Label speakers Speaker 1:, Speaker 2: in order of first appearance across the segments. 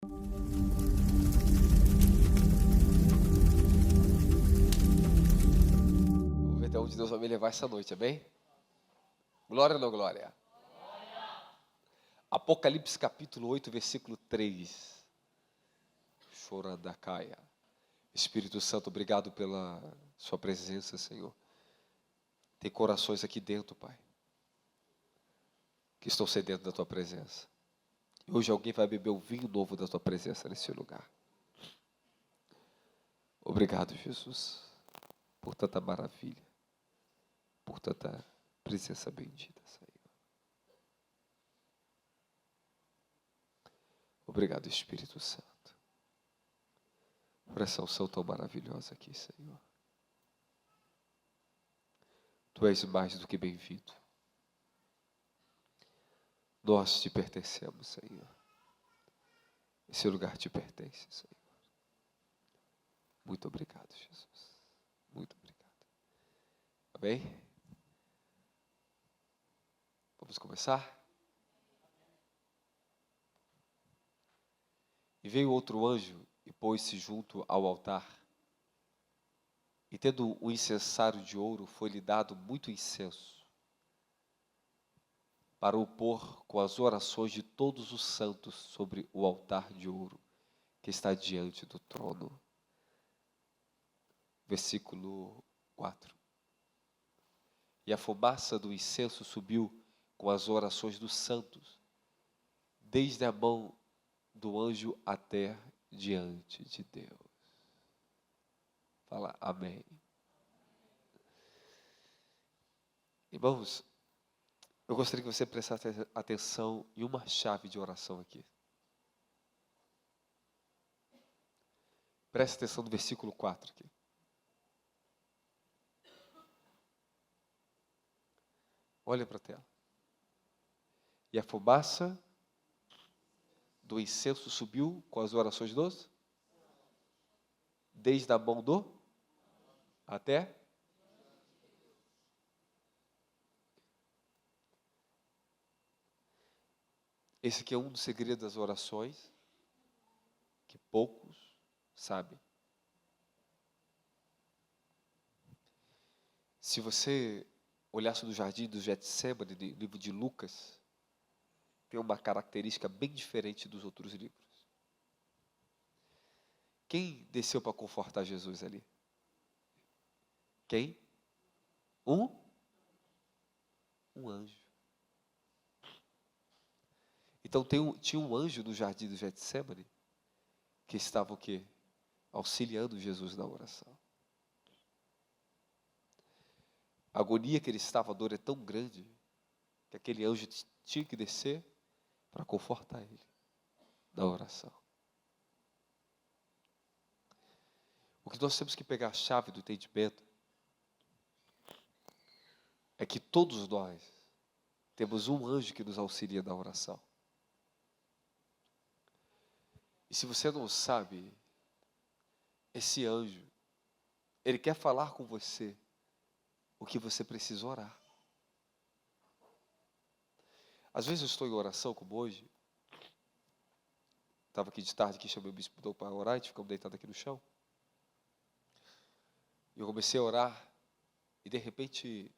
Speaker 1: Vamos ver até onde Deus vai me levar essa noite, amém? Glória ou não glória? Apocalipse capítulo 8, versículo 3. Chorandacaia. Espírito Santo, obrigado pela sua presença, Senhor. Tem corações aqui dentro, Pai, que estão sedentos da tua presença. E hoje alguém vai beber o vinho novo da tua presença nesse lugar. Obrigado, Jesus, por tanta maravilha, por tanta presença bendita, Senhor. Obrigado, Espírito Santo, por essa unção tão maravilhosa aqui, Senhor. Tu és mais do que bem-vindo. Nós te pertencemos, Senhor. Esse lugar te pertence, Senhor. Muito obrigado, Jesus. Muito obrigado. Amém? Vamos começar? E veio outro anjo e pôs-se junto ao altar. E tendo um incensário de ouro, foi-lhe dado muito incenso, para o pôr com as orações de todos os santos sobre o altar de ouro, que está diante do trono. Versículo 4. E a fumaça do incenso subiu com as orações dos santos, desde a mão do anjo até diante de Deus. Fala amém. Irmãos, eu gostaria que você prestasse atenção em uma chave de oração aqui. Preste atenção no versículo 4 aqui. Olha para a tela. E a fumaça do incenso subiu com as orações dos? Desde a mão do? Até? Esse aqui é um dos segredos das orações que poucos sabem. Se você olhasse no jardim do Getsêmani, no livro de Lucas, tem uma característica bem diferente dos outros livros. Quem desceu para confortar Jesus ali? Quem? Um anjo. Então tinha um anjo no jardim do Getsêmani que estava o quê? Auxiliando Jesus na oração. A agonia que ele estava, a dor é tão grande que aquele anjo tinha que descer para confortar ele na oração. O que nós temos que pegar a chave do entendimento é que todos nós temos um anjo que nos auxilia na oração. E se você não sabe, esse anjo, ele quer falar com você o que você precisa orar. Às vezes eu estou em oração, como hoje. Estava aqui de tarde, que chamei o bispo para orar, a gente ficamos deitados aqui no chão. E eu comecei a orar, e de repente,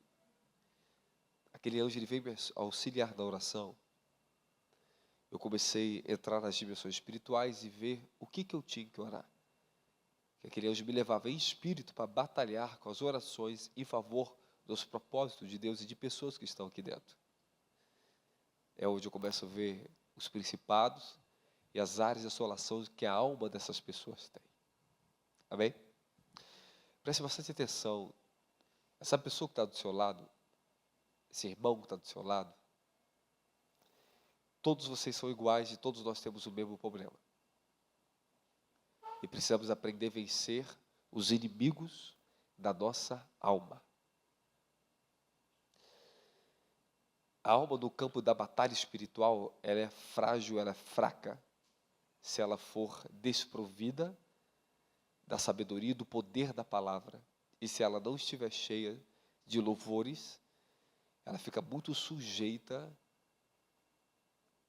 Speaker 1: aquele anjo ele veio me auxiliar na oração. Eu comecei a entrar nas dimensões espirituais e ver o que eu tinha que orar. Que aquele anjo me levava em espírito para batalhar com as orações em favor dos propósitos de Deus e de pessoas que estão aqui dentro. É onde eu começo a ver os principados e as áreas de assolação que a alma dessas pessoas tem. Amém? Preste bastante atenção. Essa pessoa que está do seu lado, esse irmão que está do seu lado, todos vocês são iguais e todos nós temos o mesmo problema. E precisamos aprender a vencer os inimigos da nossa alma. A alma no campo da batalha espiritual, ela é frágil, ela é fraca, se ela for desprovida da sabedoria e do poder da palavra. E se ela não estiver cheia de louvores, ela fica muito sujeita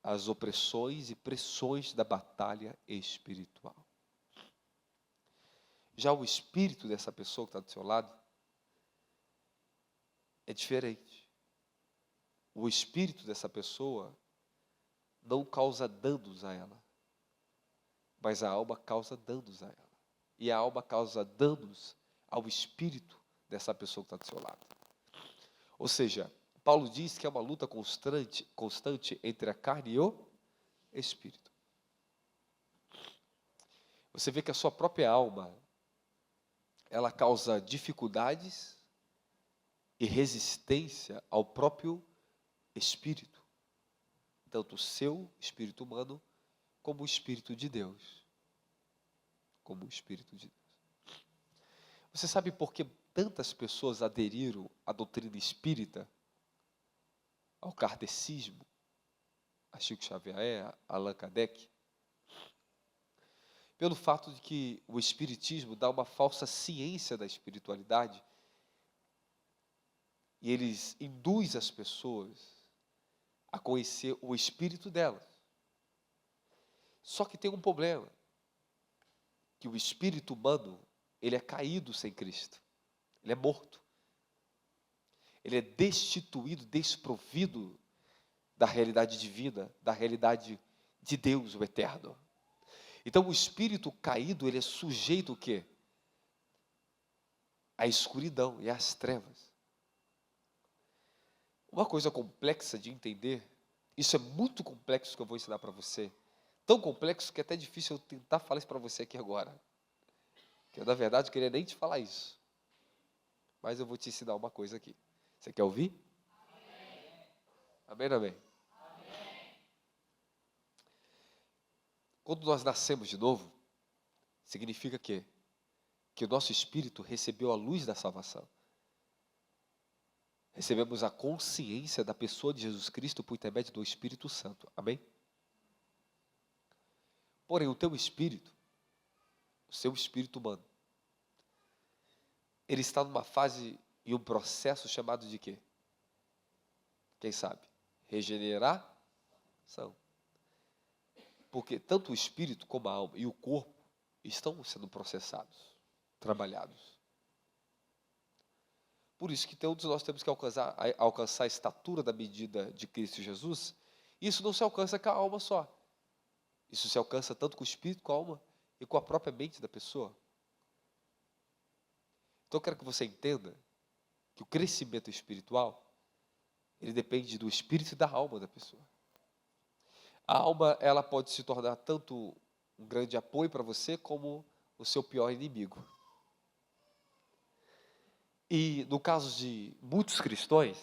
Speaker 1: as opressões e pressões da batalha espiritual. Já o espírito dessa pessoa que está do seu lado é diferente. O espírito dessa pessoa não causa danos a ela, mas a alma causa danos a ela. E a alma causa danos ao espírito dessa pessoa que está do seu lado. Ou seja, Paulo diz que é uma luta constante entre a carne e o espírito. Você vê que a sua própria alma, ela causa dificuldades e resistência ao próprio espírito. Tanto o seu espírito humano, como o espírito de Deus. Como o espírito de Deus. Você sabe por que tantas pessoas aderiram à doutrina espírita, ao kardecismo, a Chico Xavier, a Allan Kardec? Pelo fato de que o espiritismo dá uma falsa ciência da espiritualidade e eles induzem as pessoas a conhecer o espírito delas. Só que tem um problema, que o espírito humano, ele é caído sem Cristo. Ele é morto. Ele é destituído, desprovido da realidade divina, da realidade de Deus, o eterno. Então o espírito caído, ele é sujeito o quê? À escuridão e às trevas. Uma coisa complexa de entender, isso é muito complexo que eu vou ensinar para você. Tão complexo que é até difícil eu tentar falar isso para você aqui agora. Que eu, na verdade, não queria nem te falar isso. Mas eu vou te ensinar uma coisa aqui. Você quer ouvir? Amém, amém? Quando nós nascemos de novo, significa que o nosso espírito recebeu a luz da salvação. Recebemos a consciência da pessoa de Jesus Cristo por intermédio do Espírito Santo. Amém? Porém, o teu espírito, o seu espírito humano, ele está numa fase e um processo chamado de quê? Quem sabe? Regeneração. Porque tanto o espírito como a alma e o corpo estão sendo processados, trabalhados. Por isso que todos nós temos que alcançar a estatura da medida de Cristo Jesus. Isso não se alcança com a alma só. Isso se alcança tanto com o espírito, com a alma e com a própria mente da pessoa. Então eu quero que você entenda que o crescimento espiritual, ele depende do espírito e da alma da pessoa. A alma, ela pode se tornar tanto um grande apoio para você, como o seu pior inimigo. E no caso de muitos cristãos,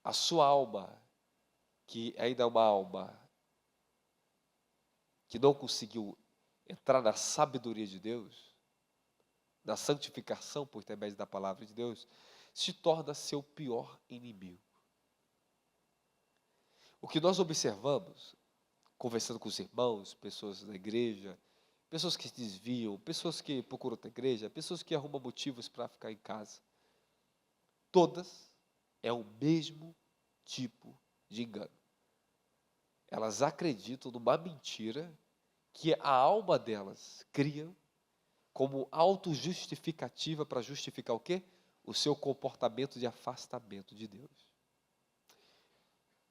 Speaker 1: a sua alma, que ainda é uma alma que não conseguiu entrar na sabedoria de Deus, na santificação por intermédio da palavra de Deus, se torna seu pior inimigo. O que nós observamos, conversando com os irmãos, pessoas da igreja, pessoas que se desviam, pessoas que procuram outra igreja, pessoas que arrumam motivos para ficar em casa, todas é o mesmo tipo de engano. Elas acreditam numa mentira que a alma delas cria como autojustificativa para justificar o quê? O seu comportamento de afastamento de Deus.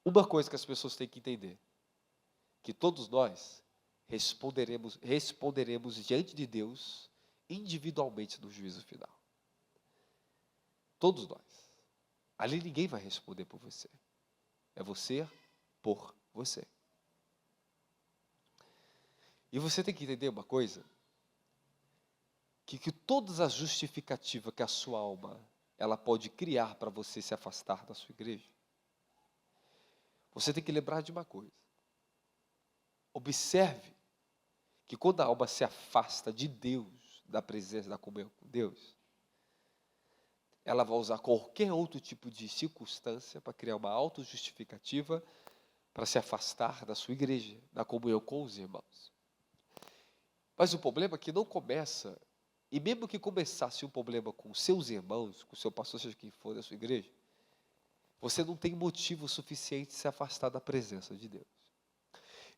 Speaker 1: Uma coisa que as pessoas têm que entender, que todos nós responderemos diante de Deus individualmente no juízo final. Todos nós. Ali ninguém vai responder por você. É você por você. E você tem que entender uma coisa, que todas as justificativas que a sua alma ela pode criar para você se afastar da sua igreja, você tem que lembrar de uma coisa. Observe que quando a alma se afasta de Deus, da presença, da comunhão com Deus, ela vai usar qualquer outro tipo de circunstância para criar uma autojustificativa para se afastar da sua igreja, da comunhão com os irmãos. Mas o problema é que não começa, e mesmo que começasse um problema com seus irmãos, com o seu pastor, seja quem for da sua igreja, você não tem motivo suficiente de se afastar da presença de Deus.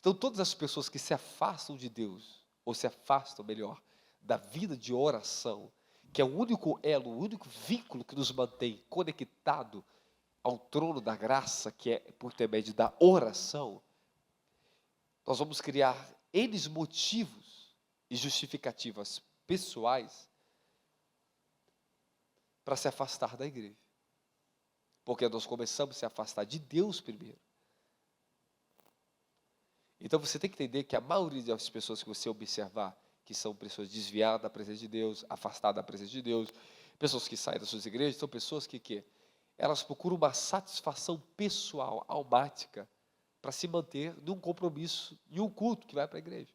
Speaker 1: Então, todas as pessoas que se afastam de Deus, ou se afastam, melhor, da vida de oração, que é o único elo, o único vínculo que nos mantém conectado ao trono da graça, que é por intermédio da oração, nós vamos criar N motivos e justificativas pessoais para se afastar da igreja. Porque nós começamos a se afastar de Deus primeiro. Então você tem que entender que a maioria das pessoas que você observar, que são pessoas desviadas da presença de Deus, afastadas da presença de Deus, pessoas que saem das suas igrejas, são pessoas que elas procuram uma satisfação pessoal, almática, para se manter num compromisso, em um culto que vai para a igreja.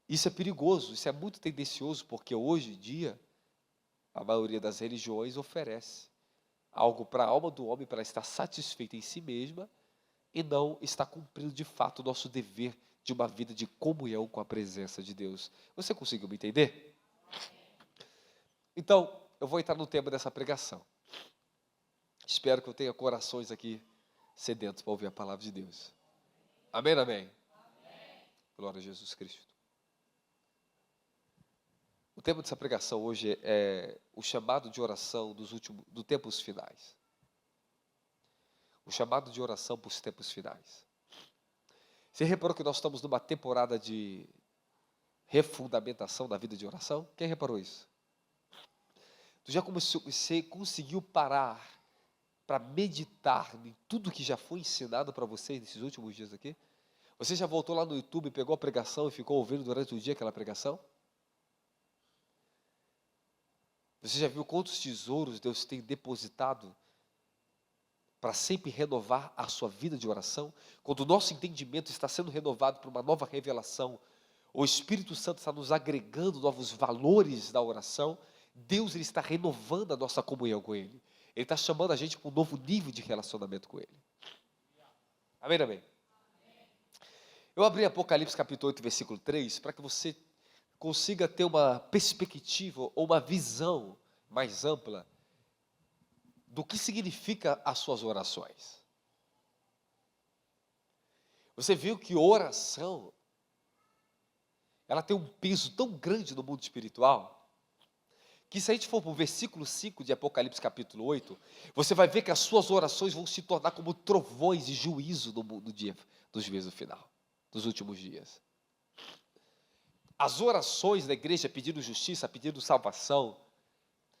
Speaker 1: Isso é perigoso, isso é muito tendencioso, porque hoje em dia, a maioria das religiões oferece algo para a alma do homem, para ela estar satisfeita em si mesma, e não está cumprindo de fato o nosso dever de uma vida de comunhão com a presença de Deus. Você conseguiu me entender? Então, eu vou entrar no tema dessa pregação. Espero que eu tenha corações aqui sedentos para ouvir a palavra de Deus. Amém, amém? Glória a Jesus Cristo. O tema dessa pregação hoje é o chamado de oração dos tempos finais. O chamado de oração para os tempos finais. Você reparou que nós estamos numa temporada de refundamentação da vida de oração? Quem reparou isso? Você conseguiu parar para meditar em tudo que já foi ensinado para vocês nesses últimos dias aqui? Você já voltou lá no YouTube, pegou a pregação e ficou ouvindo durante o dia aquela pregação? Você já viu quantos tesouros Deus tem depositado para sempre renovar a sua vida de oração? Quando o nosso entendimento está sendo renovado por uma nova revelação, o Espírito Santo está nos agregando novos valores da oração, Deus ele está renovando a nossa comunhão com Ele. Ele está chamando a gente para um novo nível de relacionamento com Ele. Amém, amém? Eu abri Apocalipse capítulo 8, versículo 3, para que você consiga ter uma perspectiva ou uma visão mais ampla do que significa as suas orações. Você viu que oração, ela tem um peso tão grande no mundo espiritual, que se a gente for para o versículo 5 de Apocalipse capítulo 8, você vai ver que as suas orações vão se tornar como trovões de juízo no dia do juízo final, dos últimos dias. As orações da igreja pedindo justiça, pedindo salvação,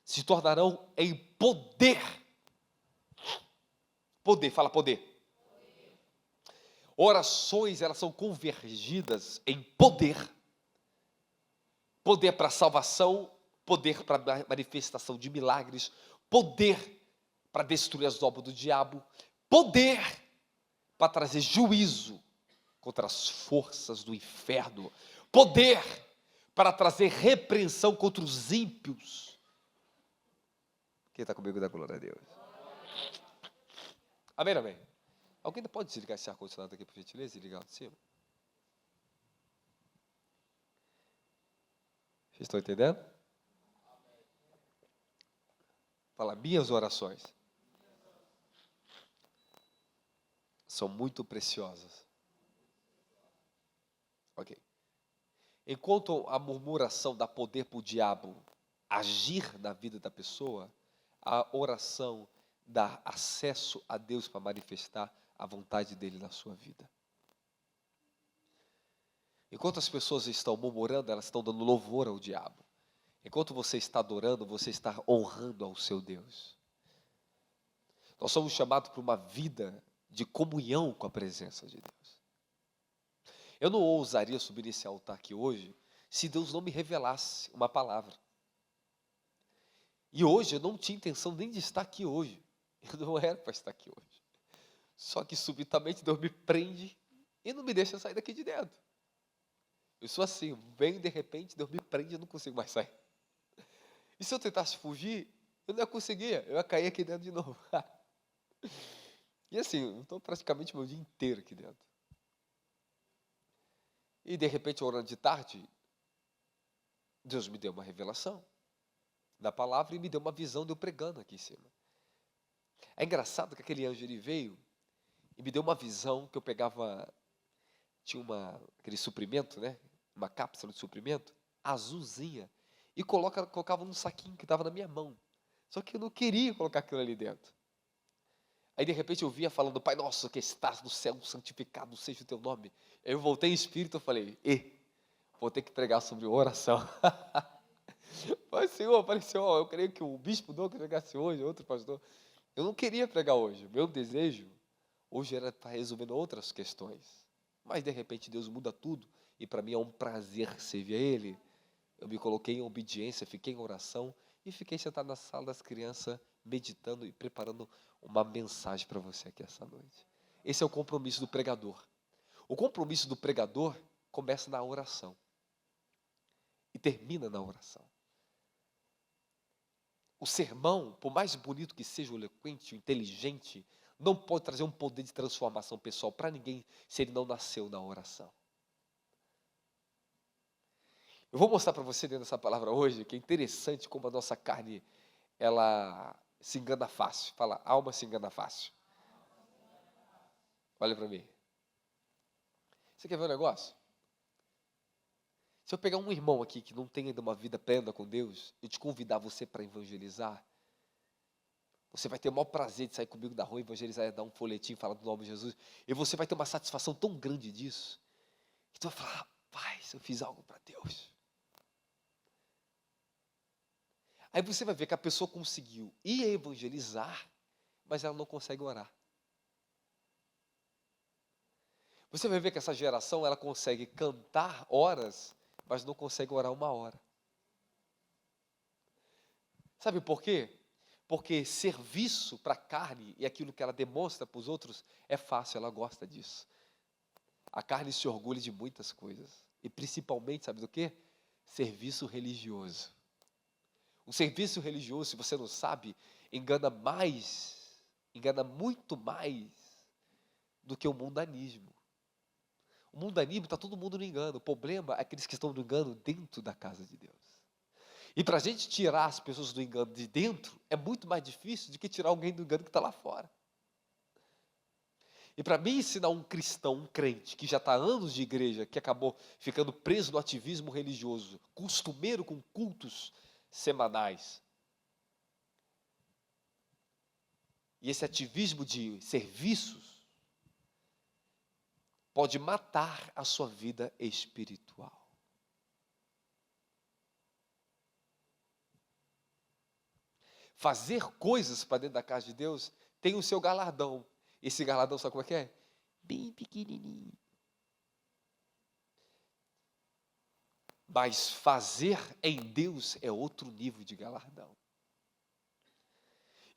Speaker 1: se tornarão em poder. Poder, fala poder. Orações, elas são convergidas em poder. Poder para salvação, poder para manifestação de milagres, poder para destruir as obras do diabo, poder para trazer juízo contra as forças do inferno, poder para trazer repreensão contra os ímpios. Quem está comigo dá glória a Deus. Amém, amém? Alguém pode desligar esse ar-condicionado aqui, por gentileza, e ligar lá de cima? Vocês estão entendendo? Fala, minhas orações são muito preciosas. Ok. Enquanto a murmuração dá poder para o diabo agir na vida da pessoa, a oração dá acesso a Deus para manifestar a vontade dele na sua vida. Enquanto as pessoas estão murmurando, elas estão dando louvor ao diabo. Enquanto você está adorando, você está honrando ao seu Deus. Nós somos chamados para uma vida de comunhão com a presença de Deus. Eu não ousaria subir nesse altar aqui hoje, se Deus não me revelasse uma palavra. E hoje eu não tinha intenção nem de estar aqui hoje. Eu não era para estar aqui hoje. Só que subitamente Deus me prende e não me deixa sair daqui de dentro. Eu sou assim, bem de repente Deus me prende e eu não consigo mais sair. E se eu tentasse fugir, eu não ia conseguir, eu ia cair aqui dentro de novo. E assim, eu estou praticamente meu dia inteiro aqui dentro. E de repente, orando de tarde, Deus me deu uma revelação da palavra e me deu uma visão de eu pregando aqui em cima. É engraçado que aquele anjo ele veio e me deu uma visão que eu pegava, tinha aquele suprimento, né? Uma cápsula de suprimento, azulzinha, e colocava num saquinho que estava na minha mão. Só que eu não queria colocar aquilo ali dentro. Aí, de repente, eu via falando, Pai nosso que estás no céu, santificado seja o teu nome. Aí eu voltei em espírito e falei, vou ter que pregar sobre oração. Mas, Senhor, eu creio que o bispo não pregasse hoje, outro pastor. Eu não queria pregar hoje. Meu desejo hoje era estar resolvendo outras questões. Mas, de repente, Deus muda tudo. E para mim é um prazer servir a Ele. Eu me coloquei em obediência, fiquei em oração e fiquei sentado na sala das crianças, meditando e preparando uma mensagem para você aqui essa noite. Esse é o compromisso do pregador. O compromisso do pregador começa na oração e termina na oração. O sermão, por mais bonito que seja, o eloquente, o inteligente, não pode trazer um poder de transformação pessoal para ninguém se ele não nasceu na oração. Eu vou mostrar para você dentro dessa palavra hoje que é interessante como a nossa carne, ela se engana fácil. Fala, alma se engana fácil. Olha para mim. Você quer ver um negócio? Se eu pegar um irmão aqui que não tem ainda uma vida plena com Deus, e te convidar você para evangelizar, você vai ter o maior prazer de sair comigo da rua, evangelizar e dar um folhetim, falar do nome de Jesus, e você vai ter uma satisfação tão grande disso, que tu vai falar, rapaz, eu fiz algo para Deus. Aí você vai ver que a pessoa conseguiu ir evangelizar, mas ela não consegue orar. Você vai ver que essa geração, ela consegue cantar horas, mas não consegue orar 1 hora. Sabe por quê? Porque serviço para a carne e aquilo que ela demonstra para os outros é fácil, ela gosta disso. A carne se orgulha de muitas coisas. E principalmente, sabe do quê? Serviço religioso. O serviço religioso, se você não sabe, engana muito mais do que o mundanismo. O mundanismo está todo mundo no engano. O problema é aqueles que estão no engano dentro da casa de Deus. E para a gente tirar as pessoas do engano de dentro, é muito mais difícil do que tirar alguém do engano que está lá fora. E para mim ensinar um cristão, um crente, que já está há anos de igreja, que acabou ficando preso no ativismo religioso, costumeiro com cultos semanais, e esse ativismo de serviços, pode matar a sua vida espiritual. Fazer coisas para dentro da casa de Deus tem o seu galardão. Esse galardão, sabe como é que é? Bem pequenininho. Mas fazer em Deus é outro nível de galardão.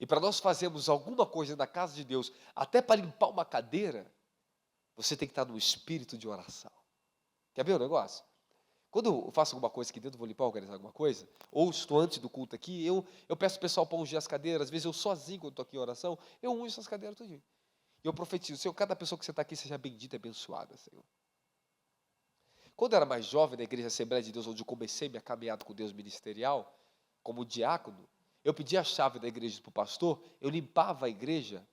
Speaker 1: E para nós fazermos alguma coisa na casa de Deus, até para limpar uma cadeira, você tem que estar no espírito de oração. Quer ver o negócio? Quando eu faço alguma coisa aqui dentro, vou limpar, organizar alguma coisa, ou estou antes do culto aqui, eu peço o pessoal para ungir as cadeiras, às vezes eu sozinho, quando estou aqui em oração, eu unjo essas cadeiras tudinho. E eu profetizo, Senhor, cada pessoa que você está aqui seja bendita e abençoada, Senhor. Quando eu era mais jovem na igreja Assembleia de Deus, onde eu comecei minha caminhada com Deus ministerial, como diácono, eu pedia a chave da igreja para o pastor, eu limpava a igreja,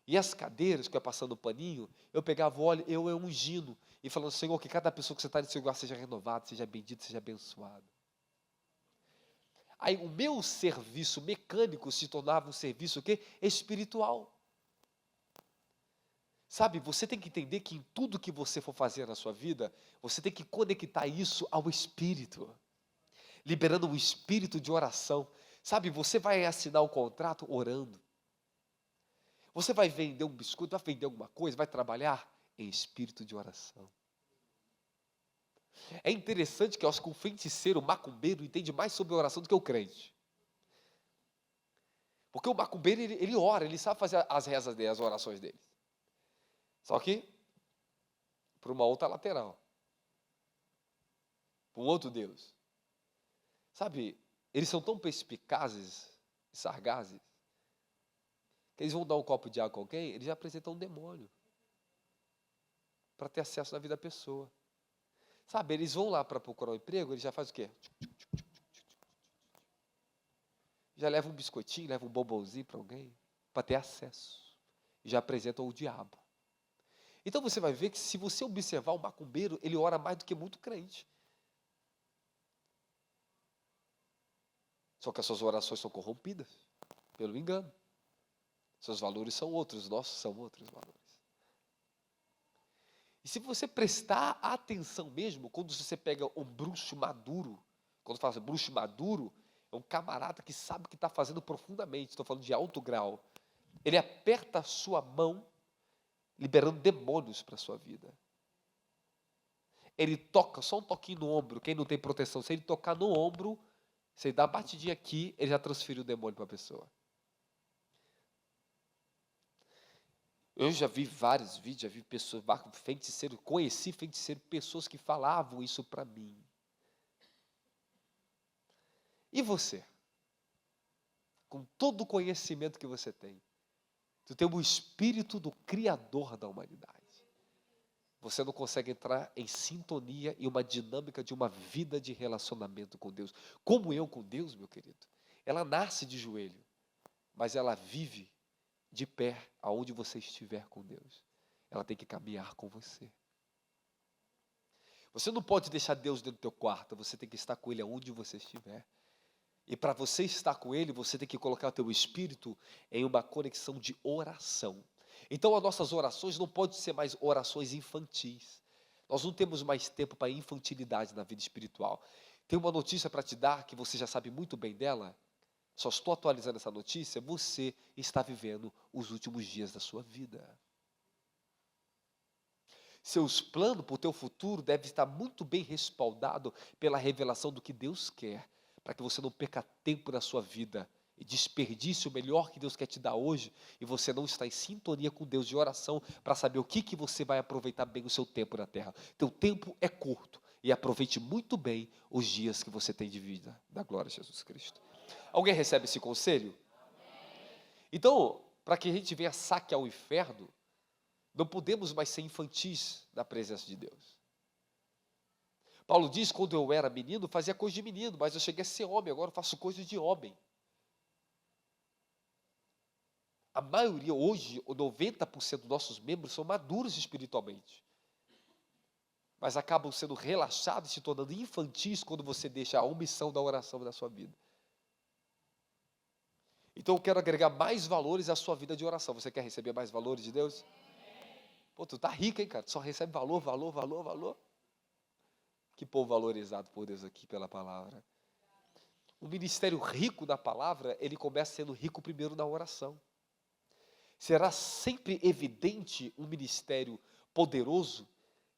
Speaker 1: e as cadeiras que eu ia passando o paninho, eu pegava o óleo, eu ia ungindo, e falando, Senhor, que cada pessoa que você está nesse lugar seja renovada, seja bendita, seja abençoada. Aí o meu serviço mecânico se tornava um serviço o quê? Espiritual. Sabe, você tem que entender que em tudo que você for fazer na sua vida, você tem que conectar isso ao Espírito, liberando um espírito de oração. Sabe, você vai assinar um contrato orando. Você vai vender um biscoito, vai vender alguma coisa, vai trabalhar em espírito de oração. É interessante que eu acho que o feiticeiro, o macumbeiro, entende mais sobre oração do que o crente. Porque o macumbeiro, ele ora, ele sabe fazer as rezas dele, as orações dele. Só que, para uma outra lateral. Para um outro Deus. Sabe, eles são tão perspicazes e sargazes, que eles vão dar um copo de água a alguém, eles já apresentam um demônio. Para ter acesso na vida da pessoa. Sabe, eles vão lá para procurar um emprego, eles já fazem o quê? Já levam um biscoitinho, levam um bombonzinho para alguém, para ter acesso. E já apresentam o diabo. Então você vai ver que se você observar o macumbeiro, ele ora mais do que muito crente. Só que as suas orações são corrompidas pelo engano. Seus valores são outros, nossos são outros valores. E se você prestar atenção mesmo, quando você pega um bruxo maduro, quando fala bruxo maduro, é um camarada que sabe o que está fazendo profundamente, estou falando de alto grau. Ele aperta a sua mão, liberando demônios para a sua vida. Ele toca, só um toquinho no ombro, quem não tem proteção, se ele tocar no ombro, se ele dá uma batidinha aqui, ele já transferiu o demônio para a pessoa. Eu já vi vários vídeos, já vi pessoas, feiticeiro, conheci feiticeiro, pessoas que falavam isso para mim. E você? Com todo o conhecimento que você tem, tu tem o espírito do Criador da humanidade. Você não consegue entrar em sintonia e uma dinâmica de uma vida de relacionamento com Deus. Como eu com Deus, meu querido. Ela nasce de joelho, mas ela vive de pé aonde você estiver com Deus. Ela tem que caminhar com você. Você não pode deixar Deus dentro do teu quarto, você tem que estar com Ele aonde você estiver. E para você estar com Ele, você tem que colocar o teu espírito em uma conexão de oração. Então as nossas orações não podem ser mais orações infantis. Nós não temos mais tempo para infantilidade na vida espiritual. Tem uma notícia para te dar, que você já sabe muito bem dela. Só estou atualizando essa notícia. Você está vivendo os últimos dias da sua vida. Seus planos para o teu futuro devem estar muito bem respaldados pela revelação do que Deus quer, para que você não perca tempo na sua vida e desperdice o melhor que Deus quer te dar hoje, e você não está em sintonia com Deus de oração para saber o que você vai aproveitar bem o seu tempo na terra. Teu tempo é curto, e aproveite muito bem os dias que você tem de vida. Da glória a Jesus Cristo. Alguém recebe esse conselho? Então, para que a gente venha saquear o inferno, não podemos mais ser infantis na presença de Deus. Paulo diz, quando eu era menino, fazia coisa de menino, mas eu cheguei a ser homem, agora eu faço coisa de homem. A maioria hoje, 90% dos nossos membros são maduros espiritualmente. Mas acabam sendo relaxados e se tornando infantis quando você deixa a omissão da oração na sua vida. Então eu quero agregar mais valores à sua vida de oração. Você quer receber mais valores de Deus? Pô, tu tá rico, hein, cara? Tu só recebe valor, valor, valor, valor. Que povo valorizado por Deus aqui pela palavra. O ministério rico da palavra, ele começa sendo rico primeiro na oração. Será sempre evidente um ministério poderoso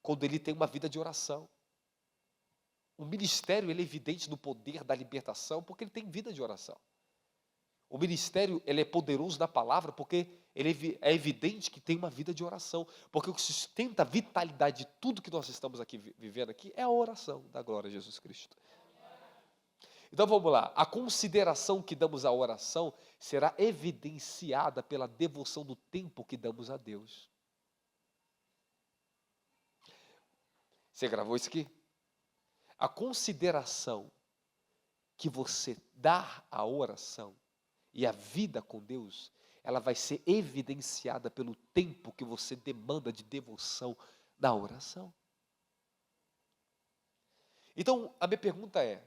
Speaker 1: quando ele tem uma vida de oração. O ministério, ele é evidente no poder da libertação porque ele tem vida de oração. O ministério, ele é poderoso na palavra porque ele é evidente que tem uma vida de oração. Porque o que sustenta a vitalidade de tudo que nós estamos aqui vivendo aqui é a oração da glória a Jesus Cristo. Então vamos lá, a consideração que damos à oração será evidenciada pela devoção do tempo que damos a Deus. Você gravou isso aqui? A consideração que você dá à oração e a vida com Deus, ela vai ser evidenciada pelo tempo que você demanda de devoção na oração. Então, a minha pergunta é,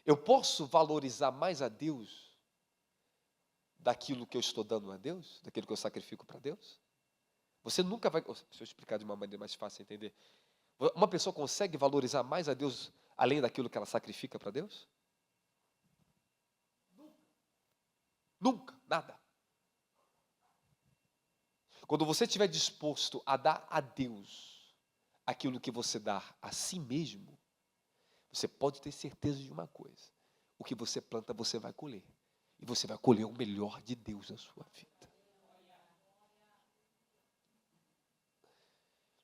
Speaker 1: eu posso valorizar mais a Deus daquilo que eu estou dando a Deus? Daquilo que eu sacrifico para Deus? Você nunca vai... Deixa eu explicar de uma maneira mais fácil de entender. Uma pessoa consegue valorizar mais a Deus além daquilo que ela sacrifica para Deus? Nunca, nada. Quando você estiver disposto a dar a Deus aquilo que você dá a si mesmo, você pode ter certeza de uma coisa: o que você planta, você vai colher. E você vai colher o melhor de Deus na sua vida.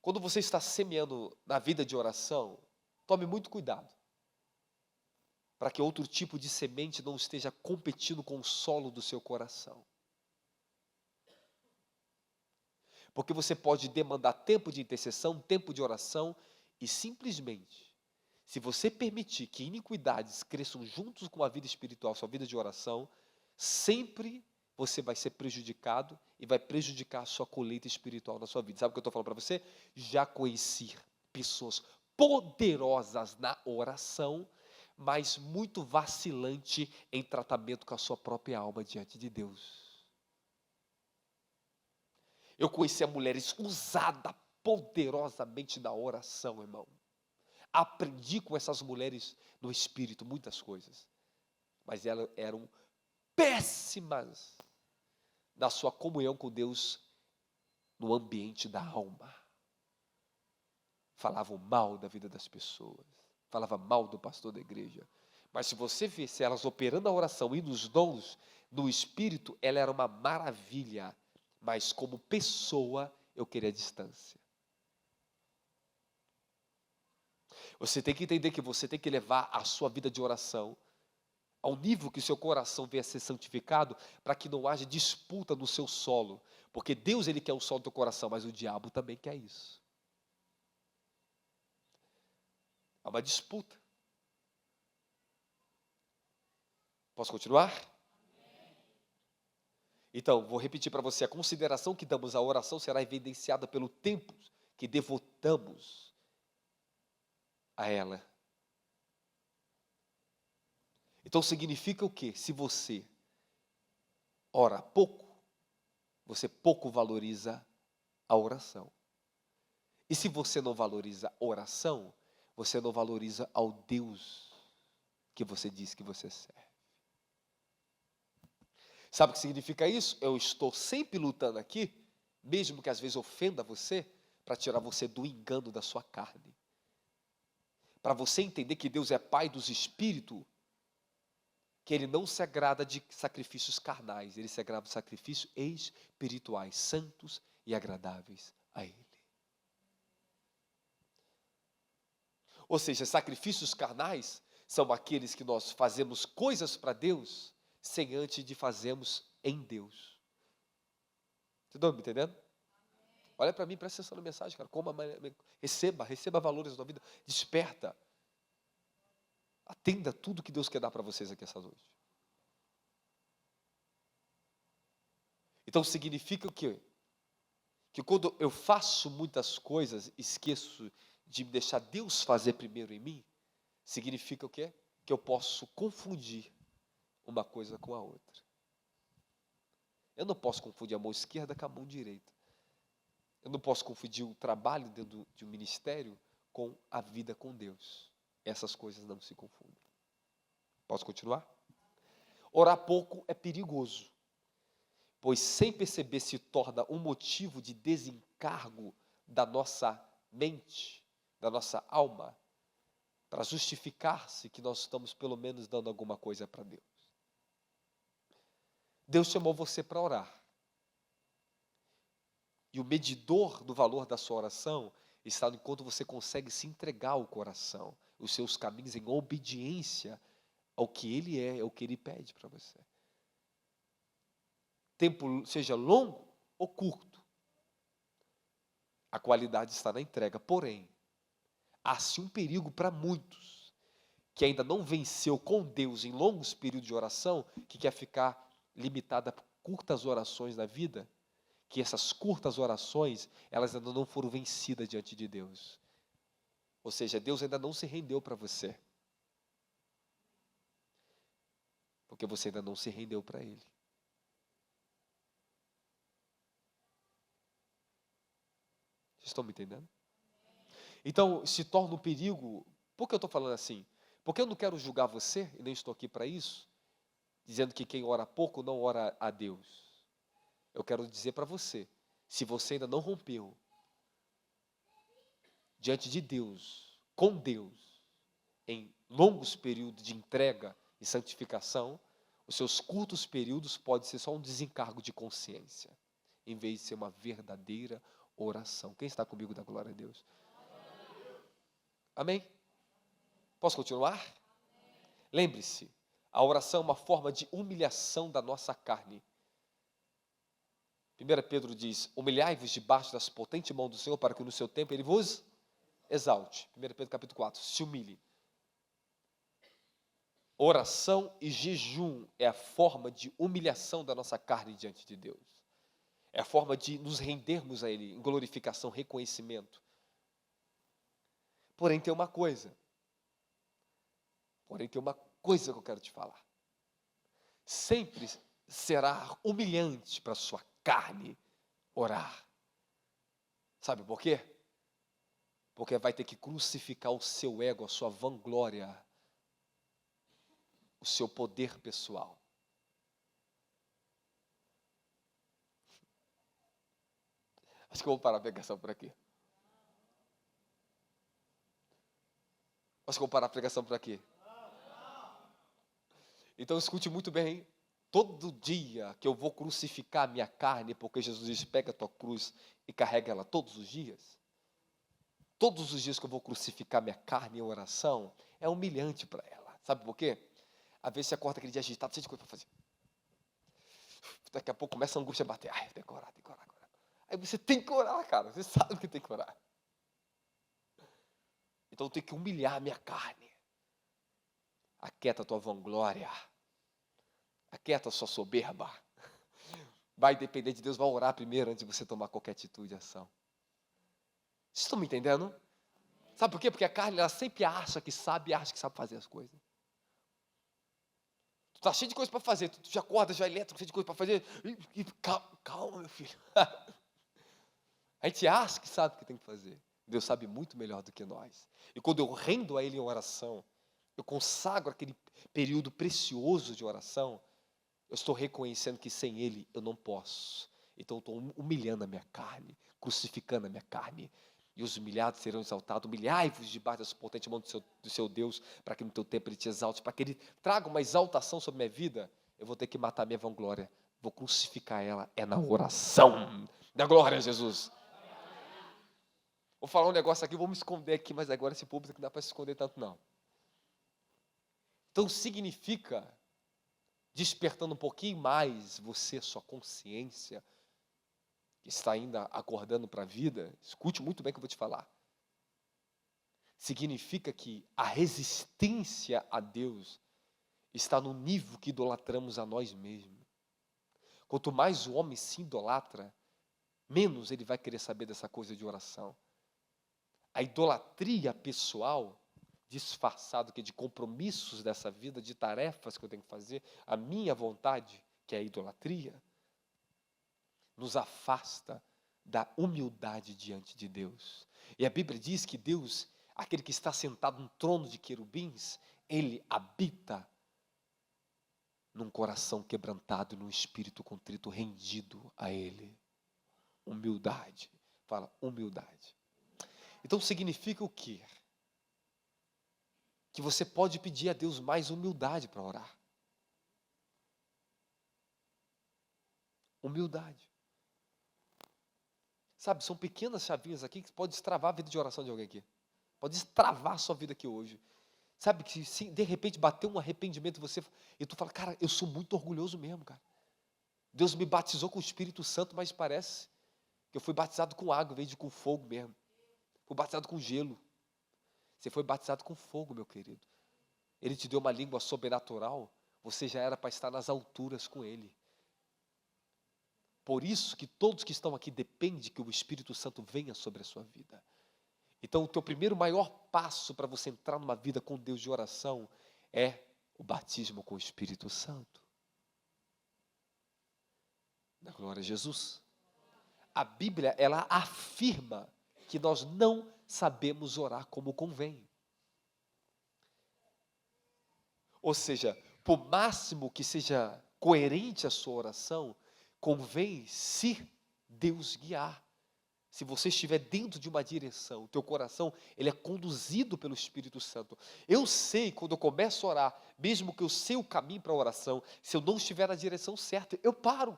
Speaker 1: Quando você está semeando na vida de oração, tome muito cuidado, para que outro tipo de semente não esteja competindo com o solo do seu coração. Porque você pode demandar tempo de intercessão, tempo de oração, e simplesmente, se você permitir que iniquidades cresçam juntos com a vida espiritual, sua vida de oração, sempre você vai ser prejudicado e vai prejudicar a sua colheita espiritual na sua vida. Sabe o que eu estou falando para você? Já conheci pessoas poderosas na oração, mas muito vacilante em tratamento com a sua própria alma diante de Deus. Eu conheci mulheres usadas poderosamente na oração, irmão. Aprendi com essas mulheres no Espírito muitas coisas, mas elas eram péssimas na sua comunhão com Deus no ambiente da alma. Falavam mal da vida das pessoas, falavam mal do pastor da igreja. Mas se você visse elas operando a oração e nos dons, no Espírito, ela era uma maravilha, mas como pessoa, eu queria distância. Você tem que entender que você tem que levar a sua vida de oração ao nível que o seu coração venha a ser santificado, para que não haja disputa no seu solo. Porque Deus, Ele quer o solo do teu coração, mas o diabo também quer isso. Há uma disputa. Posso continuar? Então, vou repetir para você, a consideração que damos à oração será evidenciada pelo tempo que devotamos a ela. Então significa o quê? Se você ora pouco, você pouco valoriza a oração. E se você não valoriza a oração, você não valoriza ao Deus que você diz que você serve. Sabe o que significa isso? Eu estou sempre lutando aqui, mesmo que às vezes ofenda você, para tirar você do engano da sua carne. Para você entender que Deus é Pai dos Espíritos, que Ele não se agrada de sacrifícios carnais, Ele se agrada de sacrifícios espirituais, santos e agradáveis a Ele. Ou seja, sacrifícios carnais são aqueles que nós fazemos coisas para Deus, sem antes de fazermos em Deus. Vocês estão me entendendo? Olha para mim, presta atenção na mensagem, cara. Receba valores na vida, desperta. Atenda tudo que Deus quer dar para vocês aqui essa noite. Então significa o quê? Que quando eu faço muitas coisas, esqueço de deixar Deus fazer primeiro em mim, significa o quê? Que eu posso confundir uma coisa com a outra. Eu não posso confundir a mão esquerda com a mão direita. Eu não posso confundir o trabalho dentro de um ministério com a vida com Deus. Essas coisas não se confundem. Posso continuar? Orar pouco é perigoso, pois sem perceber se torna um motivo de desencargo da nossa mente, da nossa alma, para justificar-se que nós estamos pelo menos dando alguma coisa para Deus. Deus chamou você para orar. E o medidor do valor da sua oração está no quanto você consegue se entregar ao coração, os seus caminhos em obediência ao que Ele é, ao que Ele pede para você. Tempo seja longo ou curto, a qualidade está na entrega. Porém, há-se um perigo para muitos que ainda não venceu com Deus em longos períodos de oração, que quer ficar limitada a curtas orações na vida, que essas curtas orações, elas ainda não foram vencidas diante de Deus. Ou seja, Deus ainda não se rendeu para você. Porque você ainda não se rendeu para Ele. Vocês estão me entendendo? Então, se torna um perigo. Por que eu estou falando assim? Porque eu não quero julgar você, e nem estou aqui para isso, dizendo que quem ora pouco não ora a Deus. Eu quero dizer para você, se você ainda não rompeu diante de Deus, com Deus, em longos períodos de entrega e santificação, os seus curtos períodos podem ser só um desencargo de consciência, em vez de ser uma verdadeira oração. Quem está comigo da glória a Deus? Amém? Posso continuar? Lembre-se, a oração é uma forma de humilhação da nossa carne. 1 Pedro diz, humilhai-vos debaixo das potentes mãos do Senhor, para que no seu tempo Ele vos exalte. 1 Pedro capítulo 4, se humilhe. Oração e jejum é a forma de humilhação da nossa carne diante de Deus. É a forma de nos rendermos a Ele em glorificação, reconhecimento. Porém, tem uma coisa. que eu quero te falar. Sempre será humilhante para a sua carne orar. Sabe por quê? Porque vai ter que crucificar o seu ego, a sua vanglória, o seu poder pessoal. Acho que eu vou parar a pregação por aqui. Então escute muito bem. Todo dia que eu vou crucificar a minha carne, porque Jesus diz, pega a tua cruz e carrega ela todos os dias. Todos os dias que eu vou crucificar minha carne em oração, é humilhante para ela. Sabe por quê? Às vezes você acorda aquele dia agitado, cheio de coisa para fazer. Daqui a pouco começa a angústia a bater. Ai, tem que orar. Aí você tem que orar, cara. Você sabe que tem que orar. Então eu tenho que humilhar a minha carne. Aquieta a tua vanglória. Aquieta a sua soberba. Vai depender de Deus, vai orar primeiro antes de você tomar qualquer atitude e ação. Vocês estão me entendendo? Sabe por quê? Porque a carne, ela sempre acha que sabe fazer as coisas. Tu está cheio de coisa para fazer, tu já acorda, já é elétrico, cheio de coisa para fazer. Calma, meu filho. A gente acha que sabe o que tem que fazer. Deus sabe muito melhor do que nós. E quando eu rendo a Ele em oração, eu consagro aquele período precioso de oração, eu estou reconhecendo que sem Ele eu não posso. Então eu estou humilhando a minha carne, crucificando a minha carne. E os humilhados serão exaltados. Humilhai-vos debaixo da potente mão do seu Deus, para que no teu tempo Ele te exalte, para que Ele traga uma exaltação sobre a minha vida. Eu vou ter que matar a minha vanglória. Vou crucificar ela, é na oração. Da glória a Jesus. Vou falar um negócio aqui, vou me esconder aqui, mas agora esse público não dá para se esconder tanto não. Então significa, despertando um pouquinho mais você, sua consciência, que está ainda acordando para a vida, escute muito bem o que eu vou te falar. Significa que a resistência a Deus está no nível que idolatramos a nós mesmos. Quanto mais o homem se idolatra, menos ele vai querer saber dessa coisa de oração. A idolatria pessoal, disfarçado que de compromissos dessa vida, de tarefas que eu tenho que fazer, a minha vontade, que é a idolatria, nos afasta da humildade diante de Deus. E a Bíblia diz que Deus, aquele que está sentado no trono de querubins, Ele habita num coração quebrantado, num espírito contrito, rendido a Ele. Humildade. Fala, humildade. Então significa o quê? Que você pode pedir a Deus mais humildade para orar. Humildade. Sabe, são pequenas chavinhas aqui que pode destravar a vida de oração de alguém aqui. Pode destravar a sua vida aqui hoje. Sabe que se de repente bater um arrependimento e tu fala, cara, eu sou muito orgulhoso mesmo, cara. Deus me batizou com o Espírito Santo, mas parece que eu fui batizado com água, em vez de com fogo mesmo. Fui batizado com gelo. Você foi batizado com fogo, meu querido. Ele te deu uma língua sobrenatural. Você já era para estar nas alturas com Ele. Por isso que todos que estão aqui dependem que o Espírito Santo venha sobre a sua vida. Então, o teu primeiro maior passo para você entrar numa vida com Deus de oração é o batismo com o Espírito Santo. Da glória a Jesus. A Bíblia, ela afirma que nós não sabemos orar como convém. Ou seja, por máximo que seja coerente a sua oração, convém se Deus guiar. Se você estiver dentro de uma direção, o teu coração, ele é conduzido pelo Espírito Santo. Eu sei, quando eu começo a orar, mesmo que eu sei o caminho para a oração, se eu não estiver na direção certa, eu paro.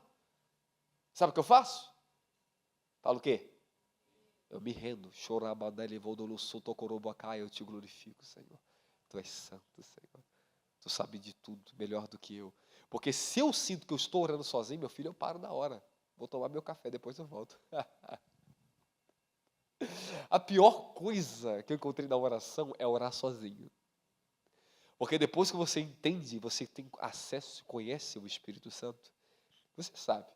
Speaker 1: Sabe o que eu faço? Falo o quê? Eu me rendo. Eu te glorifico, Senhor. Tu és santo, Senhor. Tu sabe de tudo, melhor do que eu. Porque se eu sinto que eu estou orando sozinho, meu filho, eu paro na hora. Vou tomar meu café, depois eu volto. A pior coisa que eu encontrei na oração é orar sozinho. Porque depois que você entende, você tem acesso, conhece o Espírito Santo, você sabe.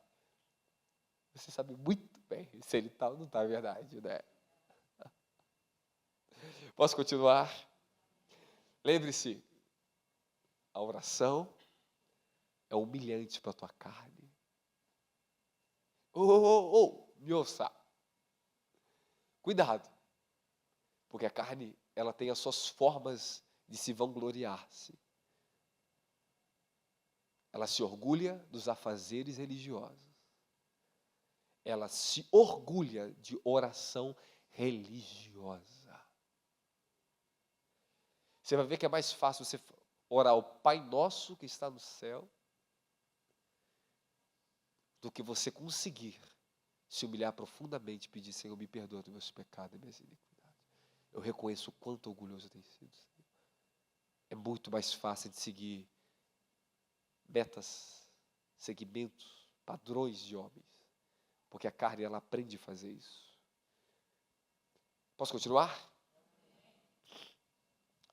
Speaker 1: Você sabe muito bem se ele está ou não está, é verdade, né? Posso continuar? Lembre-se, a oração é humilhante para a tua carne. Me ouça. Cuidado. Porque a carne, ela tem as suas formas de se vangloriar-se. Ela se orgulha dos afazeres religiosos. Ela se orgulha de oração religiosa. Você vai ver que é mais fácil você orar o Pai Nosso que está no céu do que você conseguir se humilhar profundamente e pedir: Senhor, me perdoa dos meus pecados e minhas iniquidades. Eu reconheço o quanto orgulhoso eu tenho sido. É muito mais fácil de seguir metas, segmentos, padrões de homens, porque a carne, ela aprende a fazer isso. Posso continuar?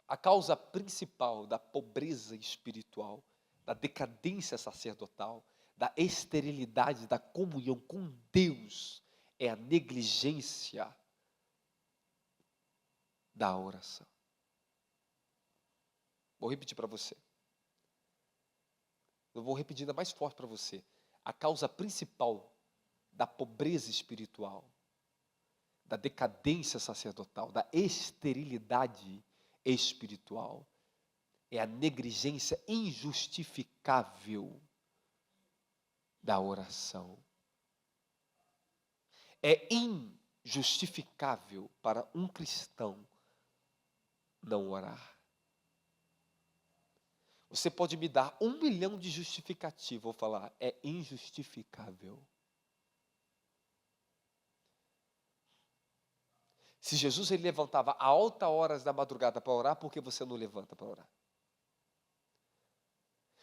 Speaker 1: A causa principal da pobreza espiritual, da decadência sacerdotal, da esterilidade da comunhão com Deus é a negligência da oração. Vou repetir para você. Eu vou repetir ainda mais forte para você. A causa principal da pobreza espiritual, da decadência sacerdotal, da esterilidade espiritual, é a negligência injustificável da oração. É injustificável para um cristão não orar. Você pode me dar 1 milhão de justificativas, vou falar, é injustificável. Se Jesus ele levantava a altas horas da madrugada para orar, por que você não levanta para orar?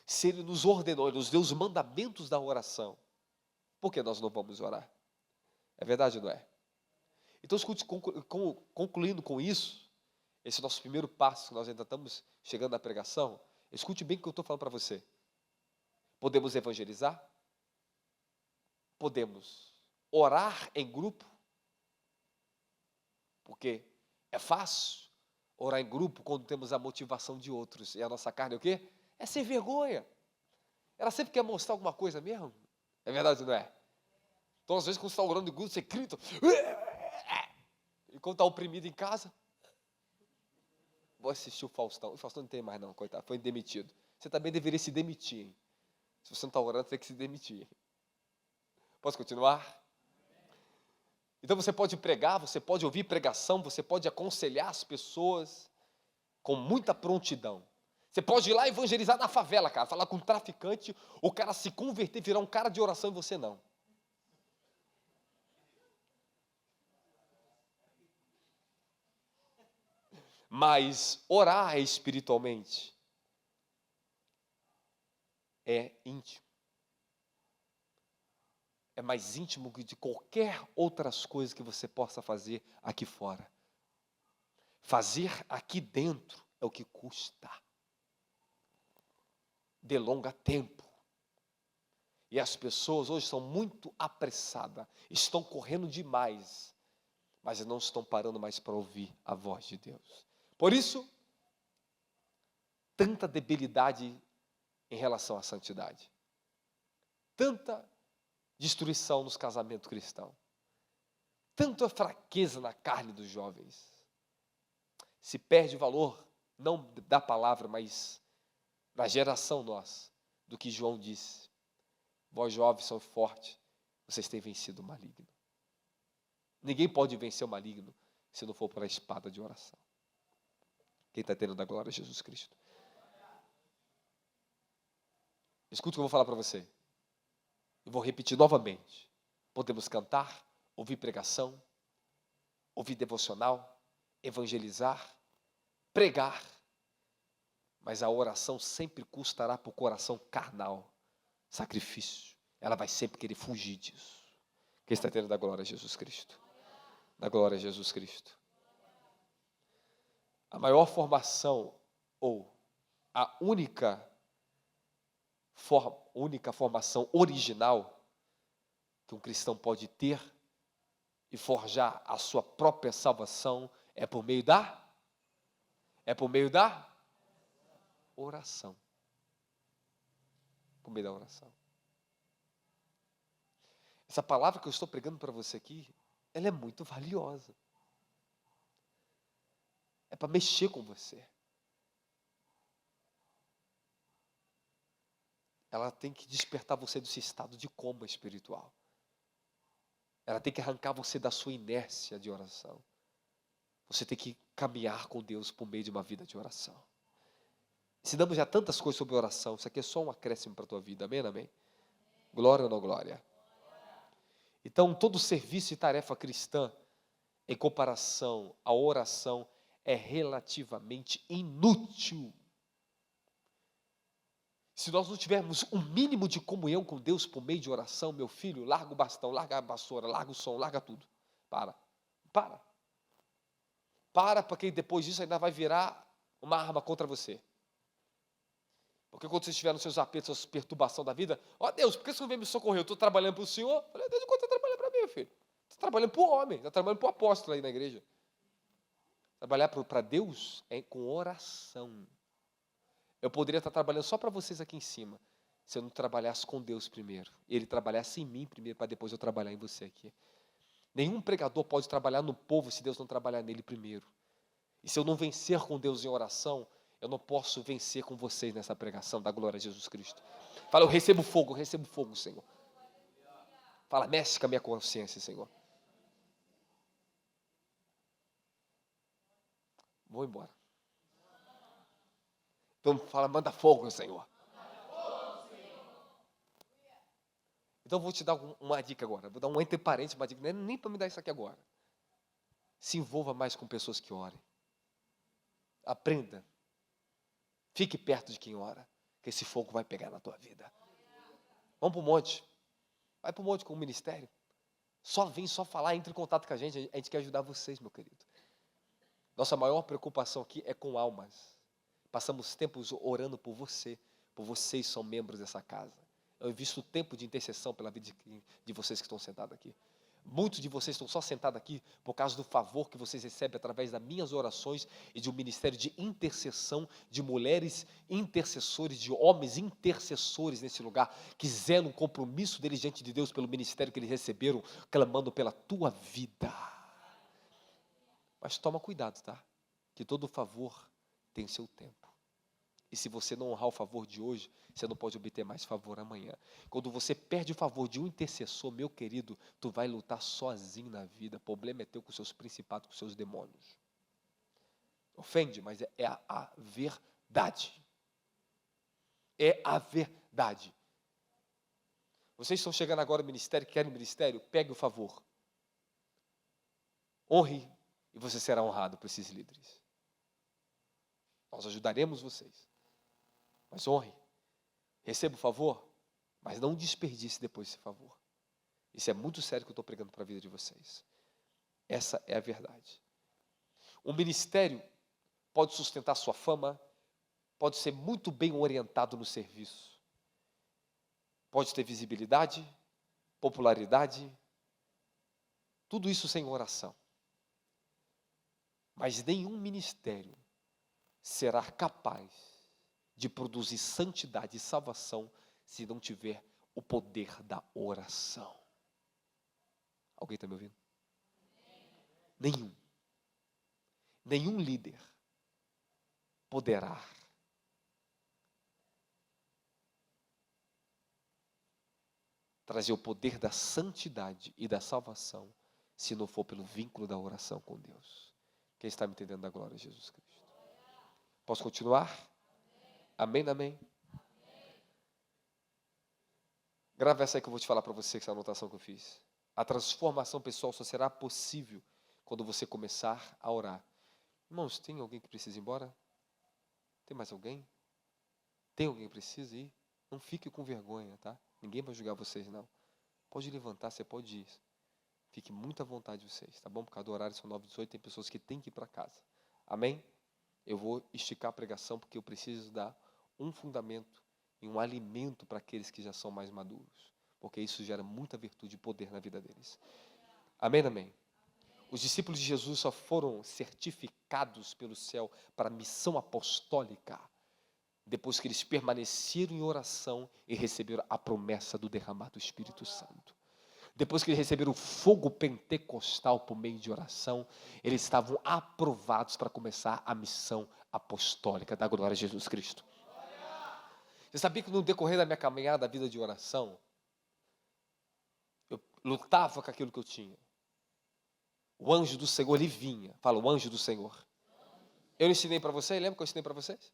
Speaker 1: Se ele nos ordenou, ele nos deu os mandamentos da oração, por que nós não vamos orar? É verdade ou não é? Então, escute, concluindo com isso, esse nosso primeiro passo, que nós ainda estamos chegando à pregação, escute bem o que eu estou falando para você. Podemos evangelizar? Podemos orar em grupo? Porque é fácil orar em grupo quando temos a motivação de outros. E a nossa carne é o quê? É sem vergonha. Ela sempre quer mostrar alguma coisa mesmo. É verdade ou não é? Então, às vezes, quando você está orando em grupo, você grita. E quando está oprimido em casa, vou assistir o Faustão. O Faustão não tem mais não, coitado, foi demitido. Você também deveria se demitir, hein? Se você não está orando, você tem que se demitir. Posso continuar? Então você pode pregar, você pode ouvir pregação, você pode aconselhar as pessoas com muita prontidão. Você pode ir lá evangelizar na favela, cara, falar com um traficante, o cara se converter, virar um cara de oração e você não. Mas orar espiritualmente é íntimo. É mais íntimo que de qualquer outras coisas que você possa fazer aqui fora. Fazer aqui dentro é o que custa. Delonga tempo. E as pessoas hoje são muito apressadas, estão correndo demais, mas não estão parando mais para ouvir a voz de Deus. Por isso, tanta debilidade em relação à santidade. Tanta destruição nos casamentos cristãos. Tanta fraqueza na carne dos jovens. Se perde o valor, não da palavra, mas na geração nossa, do que João disse. Vós jovens são fortes, vocês têm vencido o maligno. Ninguém pode vencer o maligno se não for pela espada de oração. Quem está tendo da glória a Jesus Cristo? Escuta o que eu vou falar para você. Eu vou repetir novamente. Podemos cantar, ouvir pregação, ouvir devocional, evangelizar, pregar, mas a oração sempre custará para o coração carnal sacrifício. Ela vai sempre querer fugir disso. Quem está tendo da glória a Jesus Cristo? Da glória a Jesus Cristo. A maior formação ou a única formação original que um cristão pode ter e forjar a sua própria salvação é por meio da oração. Por meio da oração. Essa palavra que eu estou pregando para você aqui, ela é muito valiosa. É para mexer com você. Ela tem que despertar você desse estado de coma espiritual. Ela tem que arrancar você da sua inércia de oração. Você tem que caminhar com Deus por meio de uma vida de oração. Ensinamos já tantas coisas sobre oração. Isso aqui é só um acréscimo para a tua vida. Amém, amém? Glória ou não glória? Então, todo serviço e tarefa cristã, em comparação à oração, é relativamente inútil. Se nós não tivermos um mínimo de comunhão com Deus por meio de oração, meu filho, larga o bastão, larga a vassoura, larga o som, larga tudo. Para, porque depois disso ainda vai virar uma arma contra você. Porque quando você estiver nos seus apertos, suas perturbações da vida, ó Deus, por que você não veio me socorrer? Eu estou trabalhando para o Senhor. Eu falei, Deus, enquanto você está trabalhando para mim, meu filho? Você está trabalhando para o homem, está trabalhando para o apóstolo aí na igreja. Trabalhar para Deus é com oração. Eu poderia estar trabalhando só para vocês aqui em cima, se eu não trabalhasse com Deus primeiro. Ele trabalhasse em mim primeiro, para depois eu trabalhar em você aqui. Nenhum pregador pode trabalhar no povo se Deus não trabalhar nele primeiro. E se eu não vencer com Deus em oração, eu não posso vencer com vocês nessa pregação da glória a Jesus Cristo. Fala, eu recebo fogo, Senhor. Fala, mexe com a minha consciência, Senhor. Vou embora. Então fala, manda fogo, Senhor. Então eu vou te dar uma dica agora. Vou dar um entre parênteses, uma dica. Não é nem para me dar isso aqui agora. Se envolva mais com pessoas que orem. Aprenda. Fique perto de quem ora, que esse fogo vai pegar na tua vida. Vamos para o monte. Vai para o monte com o ministério. Só vem, só falar, entre em contato com a gente quer ajudar vocês, meu querido. Nossa maior preocupação aqui é com almas. Passamos tempos orando por você, por vocês são membros dessa casa. Eu invisto tempo de intercessão pela vida de vocês que estão sentados aqui. Muitos de vocês estão só sentados aqui por causa do favor que vocês recebem através das minhas orações e de um ministério de intercessão, de mulheres intercessores, de homens intercessores nesse lugar, que zelam um compromisso deles diante de Deus pelo ministério que eles receberam, clamando pela tua vida. Mas toma cuidado, tá? Que todo favor tem seu tempo. E se você não honrar o favor de hoje, você não pode obter mais favor amanhã. Quando você perde o favor de um intercessor, meu querido, tu vai lutar sozinho na vida. O problema é teu com seus principados, com seus demônios. Ofende, mas é a verdade. É a verdade. Vocês estão chegando agora no ministério, querem ministério? Pegue o favor. Honre e você será honrado por esses líderes. Nós ajudaremos vocês. Mas honre, receba o favor, mas não desperdice depois esse favor. Isso é muito sério que eu estou pregando para a vida de vocês. Essa é a verdade. Um ministério pode sustentar sua fama, pode ser muito bem orientado no serviço, pode ter visibilidade, popularidade, tudo isso sem oração. Mas nenhum ministério será capaz de produzir santidade e salvação se não tiver o poder da oração. Alguém está me ouvindo? Nenhum líder poderá trazer o poder da santidade e da salvação se não for pelo vínculo da oração com Deus. Quem está me entendendo da glória de Jesus Cristo? Posso continuar? Amém, amém? Grava essa aí que eu vou te falar para você, essa anotação que eu fiz. A transformação pessoal só será possível quando você começar a orar. Irmãos, tem alguém que precisa ir embora? Tem mais alguém? Tem alguém que precisa ir? Não fique com vergonha, tá? Ninguém vai julgar vocês, não. Pode levantar, você pode ir. Fique muito à vontade de vocês, tá bom? Por causa do horário, são 9h18, tem pessoas que têm que ir para casa. Amém? eu vou esticar a pregação porque eu preciso dar um fundamento e um alimento para aqueles que já são mais maduros, porque isso gera muita virtude e poder na vida deles. Amém, amém? Os discípulos de Jesus só foram certificados pelo céu para a missão apostólica depois que eles permaneceram em oração e receberam a promessa do derramar do Espírito Santo. Depois que eles receberam o fogo pentecostal por meio de oração, eles estavam aprovados para começar a missão apostólica da glória a Jesus Cristo. Você sabia que no decorrer da minha caminhada, da vida de oração, eu lutava com aquilo que eu tinha. O anjo do Senhor, ele vinha. Fala, o anjo do Senhor. Eu não ensinei para vocês? Lembra que eu ensinei para vocês?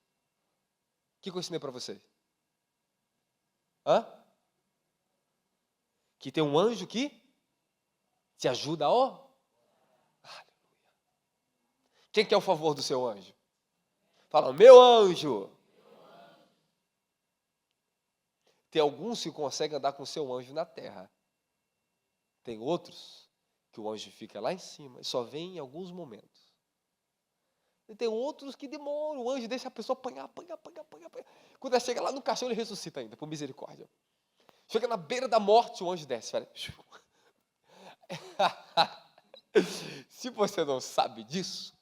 Speaker 1: O que eu ensinei para vocês? Hã? Que tem um anjo que te ajuda, ó. Aleluia. Quem quer o favor do seu anjo? Fala, meu anjo. Tem alguns que conseguem andar com o seu anjo na terra. Tem outros que o anjo fica lá em cima e só vem em alguns momentos. E tem outros que demoram, o anjo deixa a pessoa apanhar. Quando ela chega lá no caixão, ele ressuscita ainda, por misericórdia. Chega na beira da morte, o anjo desce. Se você não sabe disso,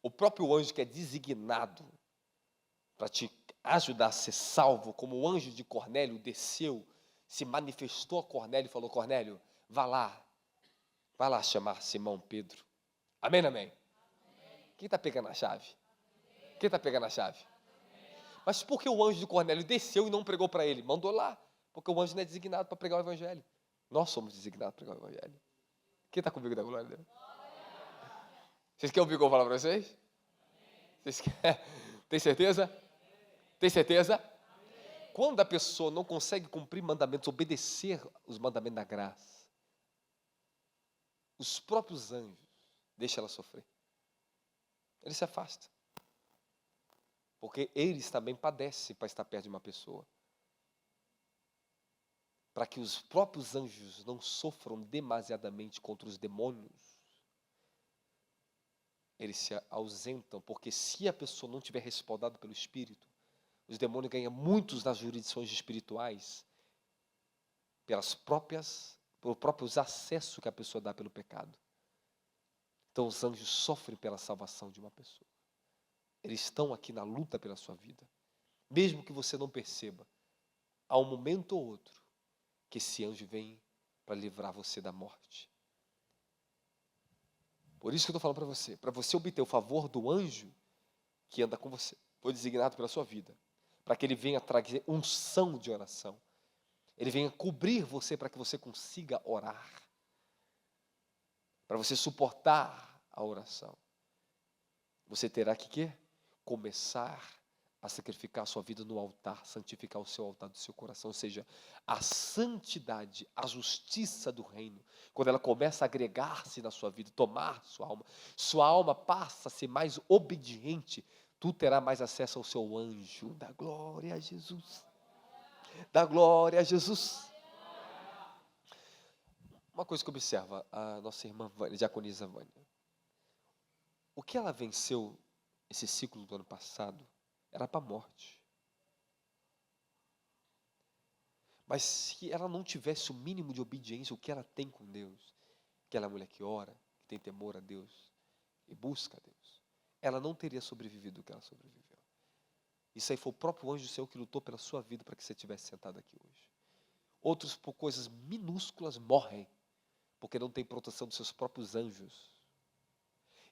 Speaker 1: o próprio anjo que é designado para te ajudar a ser salvo, como o anjo de Cornélio desceu, se manifestou a Cornélio e falou, Cornélio, vá lá chamar Simão Pedro. Amém, amém? Quem está pegando a chave? Quem está pegando a chave? Mas por que o anjo de Cornélio desceu e não pregou para ele? Mandou lá, porque o anjo não é designado para pregar o evangelho. Nós somos designados para pregar o evangelho. Quem está comigo da glória a Deus? Vocês querem ouvir o que eu vou falar para vocês? Vocês querem? Tem certeza? Tem certeza? Quando a pessoa não consegue cumprir mandamentos, obedecer os mandamentos da graça, os próprios anjos deixam ela sofrer. Eles se afastam. Porque eles também padecem para estar perto de uma pessoa. Para que os próprios anjos não sofram demasiadamente contra os demônios, eles se ausentam, porque se a pessoa não tiver respaldado pelo Espírito, os demônios ganham muitos nas jurisdições espirituais pelos próprios acessos que a pessoa dá pelo pecado. Então os anjos sofrem pela salvação de uma pessoa. Eles estão aqui na luta pela sua vida. Mesmo que você não perceba, há um momento ou outro que esse anjo vem para livrar você da morte. Por isso que eu estou falando para você obter o favor do anjo que anda com você, foi designado pela sua vida, para que ele venha trazer unção de oração, ele venha cobrir você para que você consiga orar, para você suportar a oração. Você terá que quê? Começar a sacrificar a sua vida no altar, santificar o seu altar do seu coração, ou seja, a santidade, a justiça do reino, quando ela começa a agregar-se na sua vida, tomar sua alma passa a ser mais obediente, tu terá mais acesso ao seu anjo, da glória a Jesus, da glória a Jesus. Uma coisa que observa a nossa irmã Vânia, diaconisa Vânia, o que ela venceu esse ciclo do ano passado, era para a morte. Mas se ela não tivesse o mínimo de obediência, o que ela tem com Deus, aquela mulher que ora, que tem temor a Deus e busca a Deus, ela não teria sobrevivido o que ela sobreviveu. Isso aí foi o próprio anjo do Senhor que lutou pela sua vida para que você estivesse sentado aqui hoje. Outros, por coisas minúsculas, morrem, porque não tem proteção dos seus próprios anjos.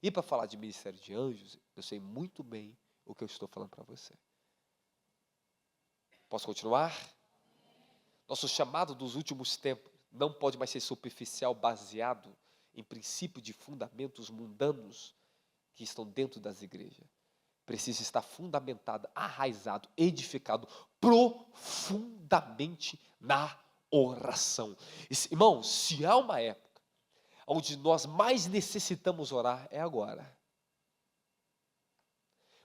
Speaker 1: E para falar de ministério de anjos, eu sei muito bem o que eu estou falando para você. Posso continuar? Nosso chamado dos últimos tempos não pode mais ser superficial, baseado em princípios de fundamentos mundanos que estão dentro das igrejas. Precisa estar fundamentado, arraizado, edificado profundamente na oração. Irmão, se há uma época onde nós mais necessitamos orar, é agora.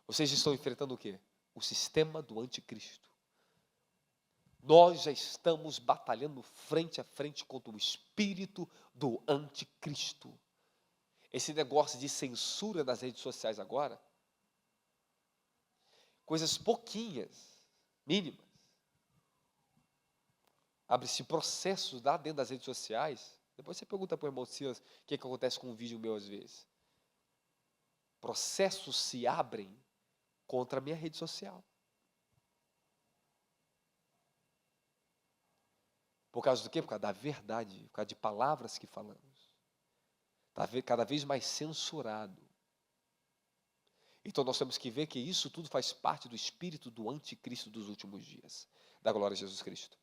Speaker 1: Vocês estão enfrentando o quê? O sistema do anticristo. Nós já estamos batalhando frente a frente contra o espírito do anticristo. Esse negócio de censura nas redes sociais agora, coisas pouquinhas, mínimas. Abre-se processos lá dentro das redes sociais. Depois você pergunta para o irmão Silas o que acontece com um vídeo meu às vezes. Processos se abrem contra a minha rede social. Por causa do quê? Por causa da verdade, por causa de palavras que falamos. Está cada vez mais censurado. Então nós temos que ver que isso tudo faz parte do espírito do anticristo dos últimos dias. Da glória a Jesus Cristo.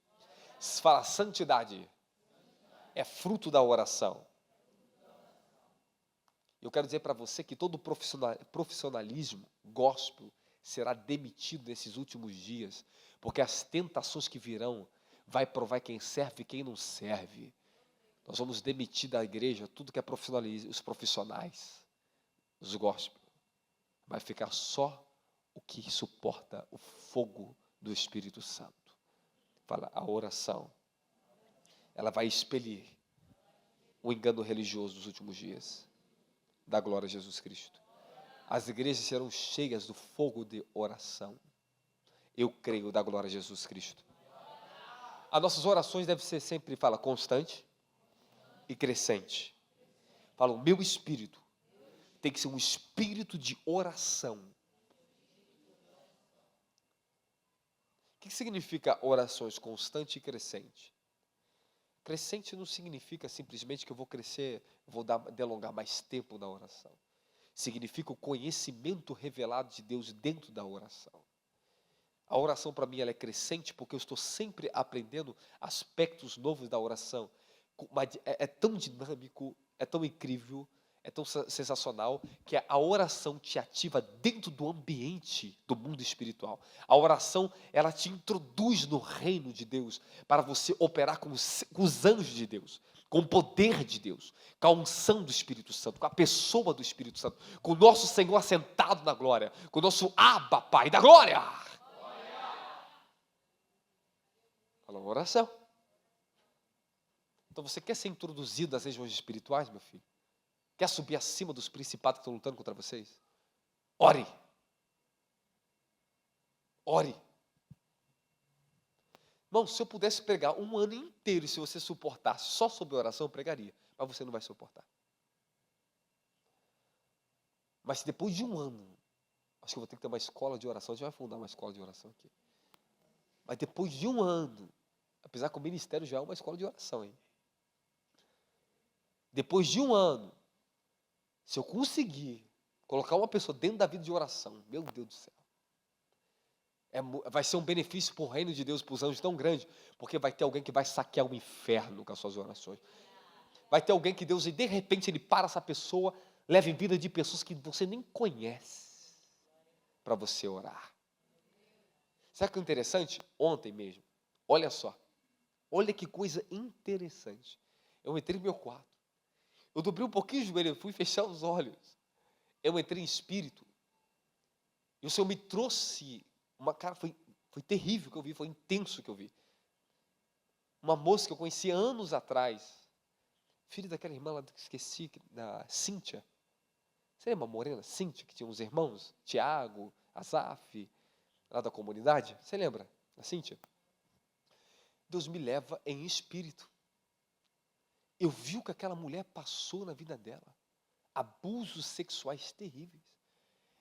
Speaker 1: Fala, santidade é fruto da oração. Eu quero dizer para você que todo profissionalismo gospel será demitido nesses últimos dias, porque as tentações que virão vai provar quem serve e quem não serve. Nós vamos demitir da igreja tudo que é profissionalismo, os profissionais, os gospel. Vai ficar só o que suporta o fogo do Espírito Santo. Fala, a oração, ela vai expelir o engano religioso dos últimos dias. Da glória a Jesus Cristo. As igrejas serão cheias do fogo de oração. Eu creio, da glória a Jesus Cristo. As nossas orações devem ser sempre, fala, constante e crescente. Fala, o meu espírito tem que ser um espírito de oração. O que significa orações constante e crescente? Crescente não significa simplesmente que eu vou crescer, vou delongar mais tempo na oração. Significa o conhecimento revelado de Deus dentro da oração. A oração para mim ela é crescente porque eu estou sempre aprendendo aspectos novos da oração. É tão dinâmico, é tão incrível, é tão sensacional que a oração te ativa dentro do ambiente do mundo espiritual. A oração, ela te introduz no reino de Deus para você operar com os anjos de Deus, com o poder de Deus, com a unção do Espírito Santo, com a pessoa do Espírito Santo, com o nosso Senhor assentado na glória, com o nosso Abba, Pai da glória. Fala, oração. Então você quer ser introduzido às regiões espirituais, meu filho? Quer subir acima dos principados que estão lutando contra vocês? Ore. Ore. Irmão, se eu pudesse pregar um ano inteiro e se você suportasse só sobre oração, eu pregaria. Mas você não vai suportar. Mas se depois de um ano, acho que eu vou ter que ter uma escola de oração, a gente vai fundar uma escola de oração aqui. Mas depois de um ano, apesar que o ministério já é uma escola de oração, hein? Depois de um ano, se eu conseguir colocar uma pessoa dentro da vida de oração, meu Deus do céu, vai ser um benefício para o reino de Deus, para os anjos tão grande, porque vai ter alguém que vai saquear o inferno com as suas orações. Vai ter alguém que Deus, de repente, ele para essa pessoa, leva em vida de pessoas que você nem conhece, para você orar. Sabe o que é interessante? Ontem mesmo, olha só, olha que coisa interessante. Eu entrei no meu quarto, eu dobrei um pouquinho o joelho, eu fui fechar os olhos. Eu entrei em espírito. E o Senhor me trouxe cara, foi terrível o que eu vi, foi intenso o que eu vi. Uma moça que eu conheci anos atrás, filha daquela irmã lá que esqueci, da Cíntia. Você lembra a morena? Cíntia, que tinha uns irmãos, Tiago, Asaf, lá da comunidade. Você lembra da Cíntia? Deus me leva em espírito. Eu vi o que aquela mulher passou na vida dela. Abusos sexuais terríveis.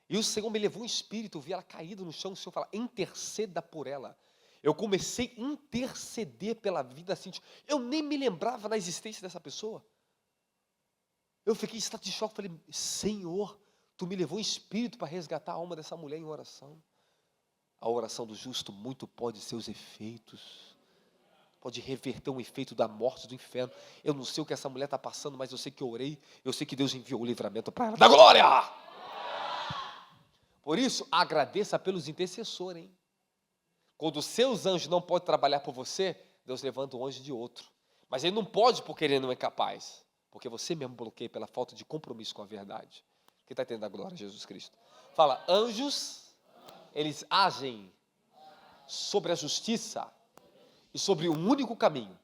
Speaker 1: E o Senhor me levou em espírito, eu vi ela caída no chão, o Senhor fala, interceda por ela. Eu comecei a interceder pela vida assim. Eu nem me lembrava da existência dessa pessoa. Eu fiquei em estado de choque, falei, Senhor, Tu me levou em espírito para resgatar a alma dessa mulher em oração. A oração do justo muito pode ser os efeitos. Pode reverter um efeito da morte, do inferno. Eu não sei o que essa mulher está passando, mas eu sei que eu orei. Eu sei que Deus enviou o livramento para ela. Da glória! Por isso, agradeça pelos intercessores, hein? Quando os seus anjos não podem trabalhar por você, Deus levanta um anjo de outro. Mas ele não pode porque ele não é capaz. Porque você mesmo bloqueia pela falta de compromisso com a verdade. Quem está entendendo a glória de Jesus Cristo? Fala, anjos, eles agem sobre a justiça e sobre um único caminho.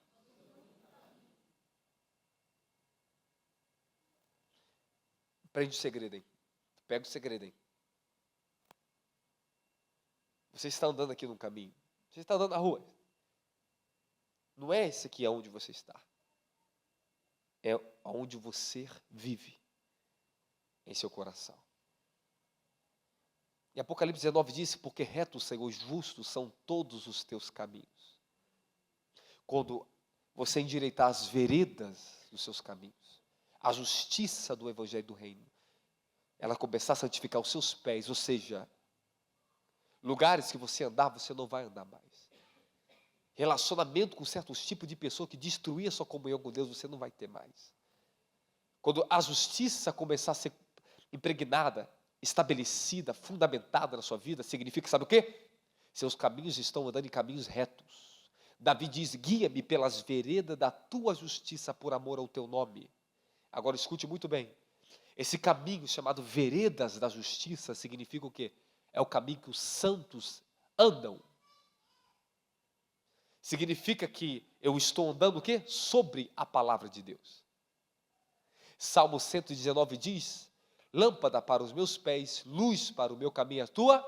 Speaker 1: Prende o segredo aí. Pega o segredo aí. Você está andando aqui num caminho. Você está andando na rua. Não é esse aqui aonde você está. É aonde você vive. Em seu coração. E Apocalipse 19 diz, porque reto, Senhor, justos são todos os teus caminhos. Quando você endireitar as veredas dos seus caminhos, a justiça do Evangelho do Reino, ela começar a santificar os seus pés, ou seja, lugares que você andar, você não vai andar mais. Relacionamento com certos tipos de pessoa que destruía sua comunhão com Deus, você não vai ter mais. Quando a justiça começar a ser impregnada, estabelecida, fundamentada na sua vida, significa, sabe o quê? Seus caminhos estão andando em caminhos retos. Davi diz, guia-me pelas veredas da tua justiça por amor ao teu nome. Agora escute muito bem. Esse caminho chamado veredas da justiça significa o quê? É o caminho que os santos andam. Significa que eu estou andando o quê? Sobre a palavra de Deus. Salmo 119 diz, lâmpada para os meus pés, luz para o meu caminho, a tua.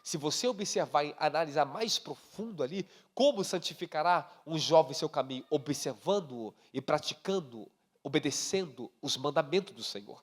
Speaker 1: Se você observar e analisar mais profundo ali, como santificará um jovem seu caminho? Observando-o e praticando, obedecendo os mandamentos do Senhor.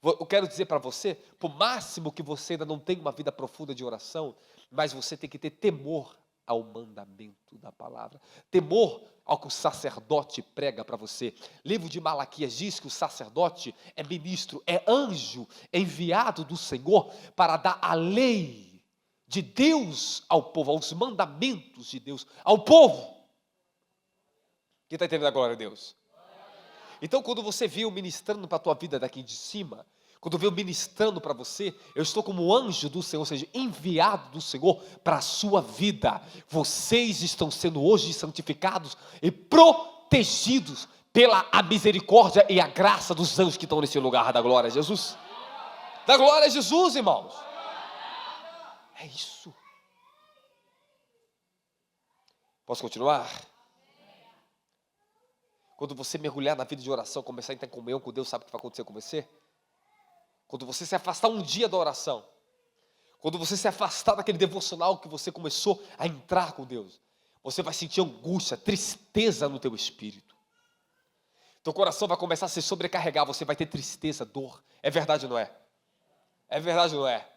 Speaker 1: Eu quero dizer para você, por máximo que você ainda não tenha uma vida profunda de oração, mas você tem que ter temor ao mandamento da palavra, temor ao que o sacerdote prega para você. Livro de Malaquias diz que o sacerdote é ministro, é anjo enviado do Senhor para dar a lei de Deus ao povo, aos mandamentos de Deus ao povo. Quem está entendendo a glória a Deus? Então, quando você viu ministrando para a tua vida daqui de cima, quando eu ministrando para você, eu estou como anjo do Senhor, ou seja, enviado do Senhor para a sua vida. Vocês estão sendo hoje santificados e protegidos pela a misericórdia e a graça dos anjos que estão nesse lugar. Da glória a Jesus. Da glória a Jesus, irmãos. É isso. Posso continuar? Quando você mergulhar na vida de oração, começar a entrar em comunhão com Deus, sabe o que vai acontecer com você? Quando você se afastar um dia da oração, quando você se afastar daquele devocional que você começou a entrar com Deus, você vai sentir angústia, tristeza no teu espírito. Teu coração vai começar a se sobrecarregar, você vai ter tristeza, dor. É verdade ou não é? É verdade ou não é?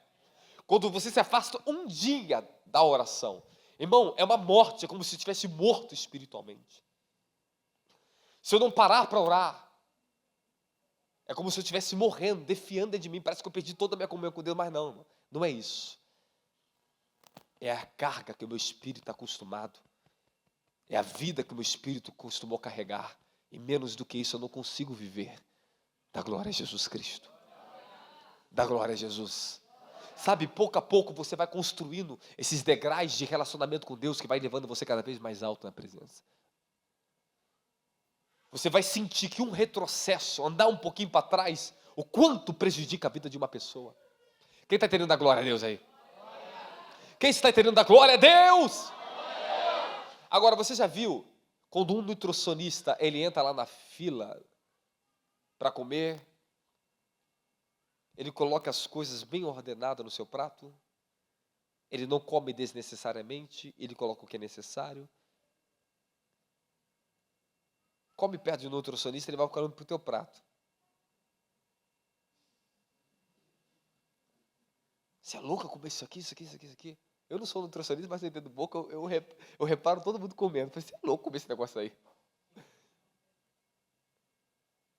Speaker 1: Quando você se afasta um dia da oração, irmão, é uma morte, é como se estivesse morto espiritualmente. Se eu não parar para orar, é como se eu estivesse morrendo, defiando de mim. Parece que eu perdi toda a minha comunhão com Deus, mas não, não é isso. É a carga que o meu espírito está acostumado. É a vida que o meu espírito costumou carregar. E menos do que isso eu não consigo viver. Da glória a Jesus Cristo. Da glória a Jesus. Sabe, pouco a pouco você vai construindo esses degraus de relacionamento com Deus que vai levando você cada vez mais alto na presença. Você vai sentir que um retrocesso, andar um pouquinho para trás, o quanto prejudica a vida de uma pessoa. Quem está entendendo a glória a Deus aí? Quem está entendendo a glória a Deus? Agora, você já viu, quando um nutricionista, ele entra lá na fila para comer, ele coloca as coisas bem ordenadas no seu prato, ele não come desnecessariamente, ele coloca o que é necessário. Come perto de um nutricionista, ele vai colocando para o teu prato. Você é louca comer isso aqui, isso aqui, isso aqui, isso aqui? Eu não sou nutricionista, mas eu entendo boca, eu reparo todo mundo comendo. Eu falei, você é louco comer esse negócio aí?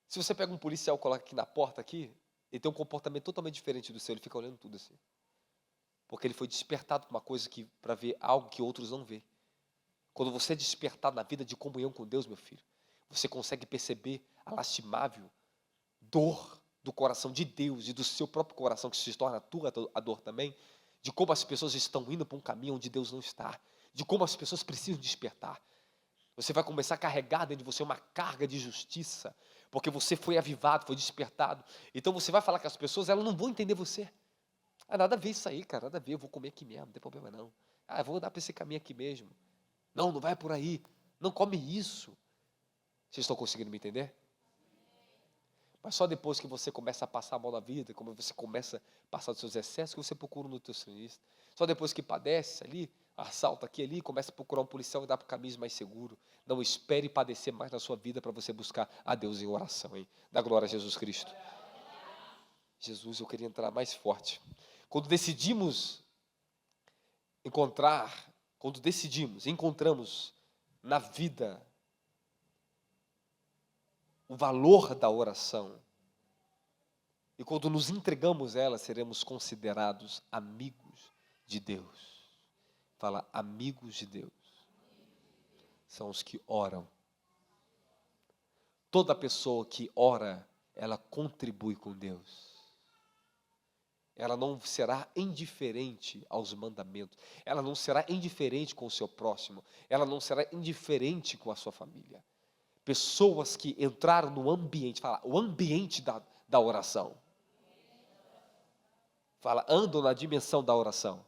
Speaker 1: Se você pega um policial e coloca aqui na porta, aqui, ele tem um comportamento totalmente diferente do seu, ele fica olhando tudo assim. Porque ele foi despertado para uma coisa para ver algo que outros não vê. Quando você é despertado na vida de comunhão com Deus, meu filho, você consegue perceber a lastimável dor do coração de Deus e do seu próprio coração, que se torna a dor também, de como as pessoas estão indo para um caminho onde Deus não está, de como as pessoas precisam despertar. Você vai começar a carregar dentro de você uma carga de justiça, porque você foi avivado, foi despertado. Então você vai falar com as pessoas, elas não vão entender você. Ah, nada a ver isso aí, cara, nada a ver, eu vou comer aqui mesmo, não tem problema não. Ah, eu vou andar para esse caminho aqui mesmo. Não, não vai por aí, não come isso. Vocês estão conseguindo me entender? Mas só depois que você começa a passar a mão na vida, como você começa a passar dos seus excessos, que você procura um nutricionista. Só depois que padece ali, assalta aqui e ali, começa a procurar um policial e dá para o caminho mais seguro. Não espere padecer mais na sua vida para você buscar a Deus em oração, hein? Dá glória a Jesus Cristo. Jesus, eu queria entrar mais forte. Quando encontramos na vida o valor da oração, e quando nos entregamos a ela, seremos considerados amigos de Deus. Fala, amigos de Deus. São os que oram. Toda pessoa que ora, ela contribui com Deus. Ela não será indiferente aos mandamentos. Ela não será indiferente com o seu próximo. Ela não será indiferente com a sua família. Pessoas que entraram no ambiente, fala, o ambiente da oração. Fala, andam na dimensão da oração.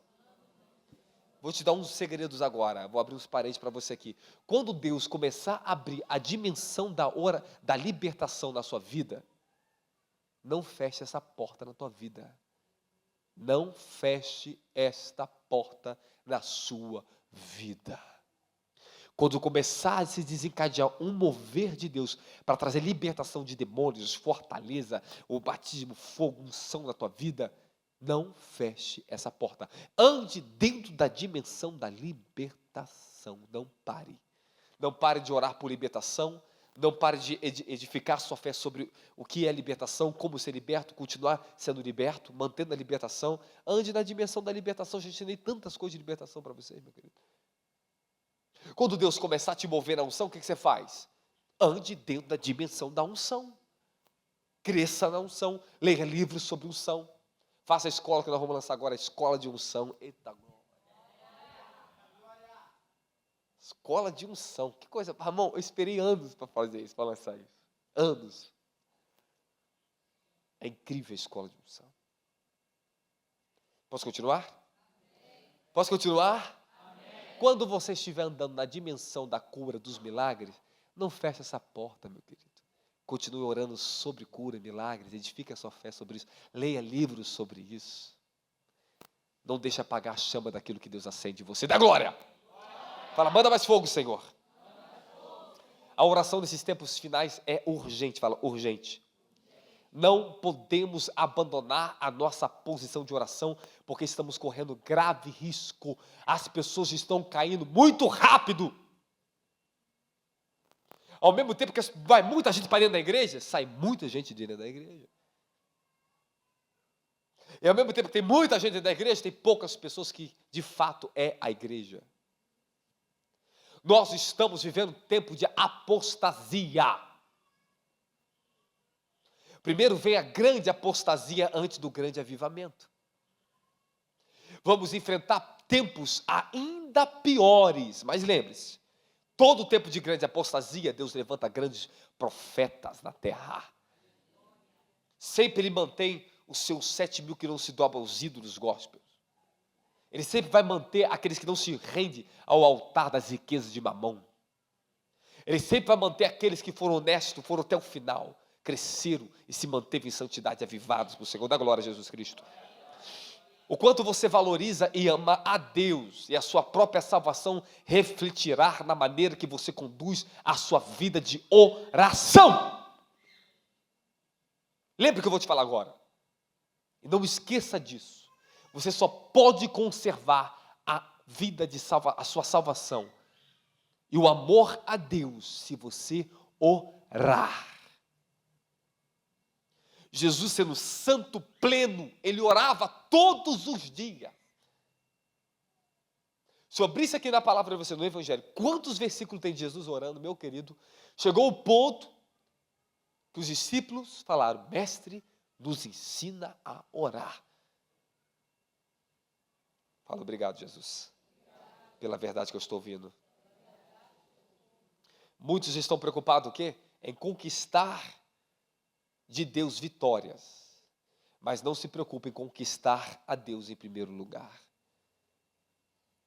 Speaker 1: Vou te dar uns segredos agora, vou abrir uns parênteses para você aqui. Quando Deus começar a abrir a dimensão da libertação na sua vida, não feche essa porta na tua vida. Não feche esta porta na sua vida. Quando começar a se desencadear um mover de Deus para trazer libertação de demônios, fortaleza, o batismo, fogo, unção na tua vida, não feche essa porta. Ande dentro da dimensão da libertação. Não pare. Não pare de orar por libertação. Não pare de edificar sua fé sobre o que é libertação, como ser liberto, continuar sendo liberto, mantendo a libertação. Ande na dimensão da libertação. Já ensinei tantas coisas de libertação para vocês, meu querido. Quando Deus começar a te mover na unção, o que você faz? Ande dentro da dimensão da unção. Cresça na unção. Leia livros sobre unção. Faça a escola que nós vamos lançar agora, a escola de unção. Eita, glória. Escola de unção. Que coisa. Ramon, eu esperei anos para fazer isso, para lançar isso. Anos. É incrível a escola de unção. Posso continuar? Posso continuar? Quando você estiver andando na dimensão da cura, dos milagres, não feche essa porta, meu querido. Continue orando sobre cura, milagres, edifique a sua fé sobre isso. Leia livros sobre isso. Não deixe apagar a chama daquilo que Deus acende em você. Dá glória! Fala, manda mais fogo, Senhor. A oração nesses tempos finais é urgente. Fala, urgente. Não podemos abandonar a nossa posição de oração, porque estamos correndo grave risco. As pessoas estão caindo muito rápido. Ao mesmo tempo que vai muita gente para dentro da igreja, sai muita gente de dentro da igreja. E ao mesmo tempo que tem muita gente dentro da igreja, tem poucas pessoas que de fato é a igreja. Nós estamos vivendo um tempo de apostasia. Primeiro vem a grande apostasia antes do grande avivamento. Vamos enfrentar tempos ainda piores, mas lembre-se, todo tempo de grande apostasia, Deus levanta grandes profetas na terra. Sempre Ele mantém os seus 7.000 que não se dobram aos ídolos gospels. Ele sempre vai manter aqueles que não se rendem ao altar das riquezas de Mamão. Ele sempre vai manter aqueles que foram honestos, foram até o final, cresceram e se manteve em santidade, avivados por Senhor. Da glória a Jesus Cristo. O quanto você valoriza e ama a Deus e a sua própria salvação refletirá na maneira que você conduz a sua vida de oração. Lembre o que eu vou te falar agora. E não esqueça disso. Você só pode conservar a vida a sua salvação e o amor a Deus se você orar. Jesus, sendo santo pleno, ele orava todos os dias. Se eu abrisse aqui na palavra de você no Evangelho, quantos versículos tem de Jesus orando, meu querido? Chegou o ponto que os discípulos falaram, mestre, nos ensina a orar. Fala, obrigado, Jesus, pela verdade que eu estou ouvindo. Muitos estão preocupados o quê? Em conquistar de Deus vitórias, mas não se preocupe em conquistar a Deus em primeiro lugar.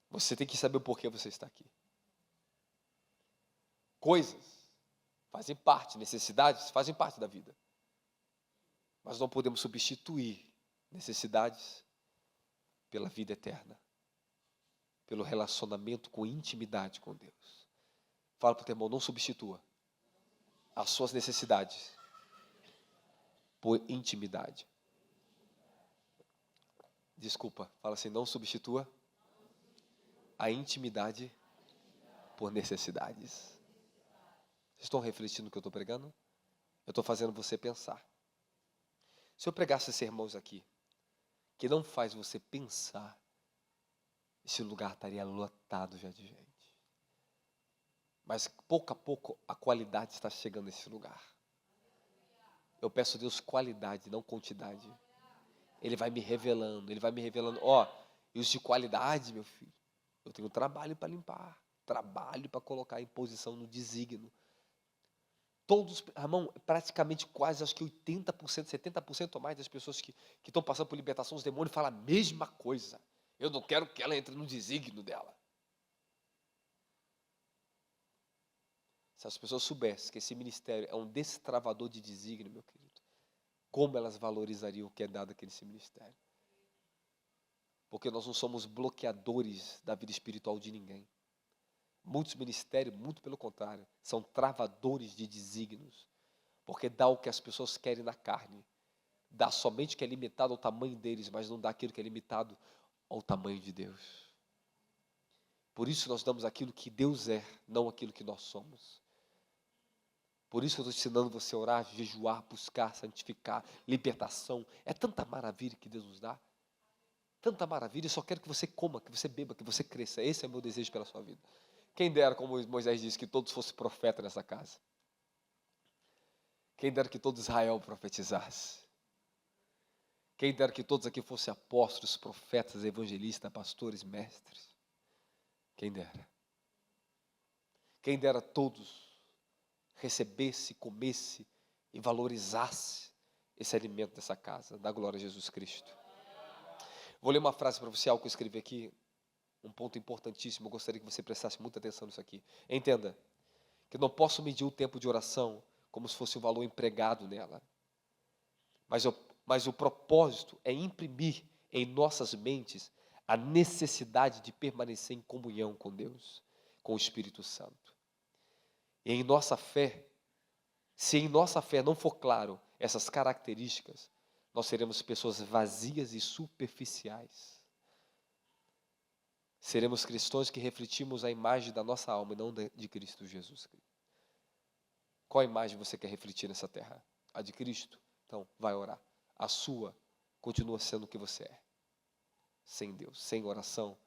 Speaker 1: Você tem que saber o porquê você está aqui. Coisas fazem parte, necessidades fazem parte da vida. Mas não podemos substituir necessidades pela vida eterna, pelo relacionamento com intimidade com Deus. Fala para o teu irmão, não substitua as suas necessidades por intimidade. Desculpa, fala assim, não substitua a intimidade por necessidades. Vocês estão refletindo no que eu estou pregando? Eu estou fazendo você pensar. Se eu pregasse sermões aqui, que não faz você pensar, esse lugar estaria lotado já de gente. Mas pouco a pouco a qualidade está chegando nesse lugar. Eu peço a Deus qualidade, não quantidade. Ele vai me revelando, ó, e os de qualidade, meu filho, eu tenho trabalho para limpar, trabalho para colocar em posição no desígnio. Todos, irmão, praticamente quase, acho que 80%, 70% ou mais das pessoas que estão passando por libertação dos demônios falam a mesma coisa. Eu não quero que ela entre no desígnio dela. Se as pessoas soubessem que esse ministério é um destravador de desígnio, meu querido, como elas valorizariam o que é dado àquele ministério? Porque nós não somos bloqueadores da vida espiritual de ninguém. Muitos ministérios, muito pelo contrário, são travadores de desígnios, porque dá o que as pessoas querem na carne, dá somente o que é limitado ao tamanho deles, mas não dá aquilo que é limitado ao tamanho de Deus. Por isso nós damos aquilo que Deus é, não aquilo que nós somos. Por isso eu estou ensinando você a orar, jejuar, buscar, santificar, libertação. É tanta maravilha que Deus nos dá. Tanta maravilha, eu só quero que você coma, que você beba, que você cresça. Esse é o meu desejo pela sua vida. Quem dera, como Moisés disse, que todos fossem profetas nessa casa. Quem dera que todo Israel profetizasse. Quem dera que todos aqui fossem apóstolos, profetas, evangelistas, pastores, mestres. Quem dera. Quem dera todos recebesse, comesse e valorizasse esse alimento dessa casa, da glória a Jesus Cristo. Vou ler uma frase para você, algo que eu escrevi aqui, um ponto importantíssimo, eu gostaria que você prestasse muita atenção nisso aqui. Entenda, que não posso medir o tempo de oração como se fosse o valor empregado nela, mas o propósito é imprimir em nossas mentes a necessidade de permanecer em comunhão com Deus, com o Espírito Santo. E em nossa fé, se em nossa fé não for claro essas características, nós seremos pessoas vazias e superficiais. Seremos cristãos que refletimos a imagem da nossa alma e não de Cristo Jesus. Qual imagem você quer refletir nessa terra? A de Cristo? Então, vai orar. A sua continua sendo o que você é. Sem Deus, sem oração,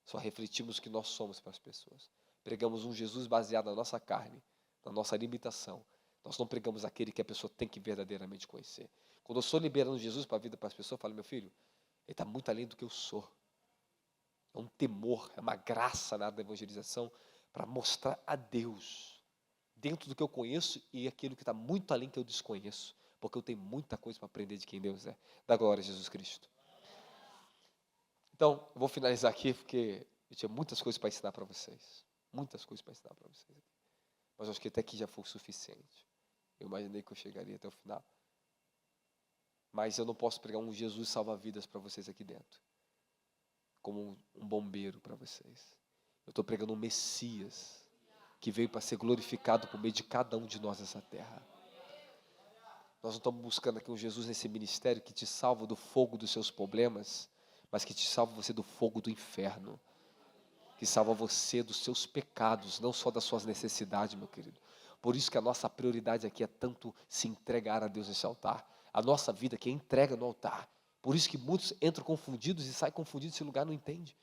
Speaker 1: só refletimos o que nós somos para as pessoas. Pregamos um Jesus baseado na nossa carne, na nossa limitação. Nós não pregamos aquele que a pessoa tem que verdadeiramente conhecer. Quando eu estou liberando Jesus para a vida, para as pessoas, eu falo, meu filho, ele está muito além do que eu sou. É um temor, é uma graça na evangelização para mostrar a Deus dentro do que eu conheço e aquilo que está muito além que eu desconheço, porque eu tenho muita coisa para aprender de quem Deus é. Da glória a Jesus Cristo. Então, eu vou finalizar aqui porque eu tinha muitas coisas para ensinar para vocês. Muitas coisas para ensinar para vocês. Mas acho que até aqui já foi o suficiente. Eu imaginei que eu chegaria até o final. Mas eu não posso pregar um Jesus salva-vidas para vocês aqui dentro. Como um bombeiro para vocês. Eu estou pregando um Messias que veio para ser glorificado por meio de cada um de nós nessa terra. Nós não estamos buscando aqui um Jesus nesse ministério que te salva do fogo dos seus problemas, mas que te salva você do fogo do inferno. Que salva você dos seus pecados, não só das suas necessidades, meu querido. Por isso que a nossa prioridade aqui é tanto se entregar a Deus nesse altar. A nossa vida aqui é entrega no altar. Por isso que muitos entram confundidos e saem confundidos nesse lugar, não entende.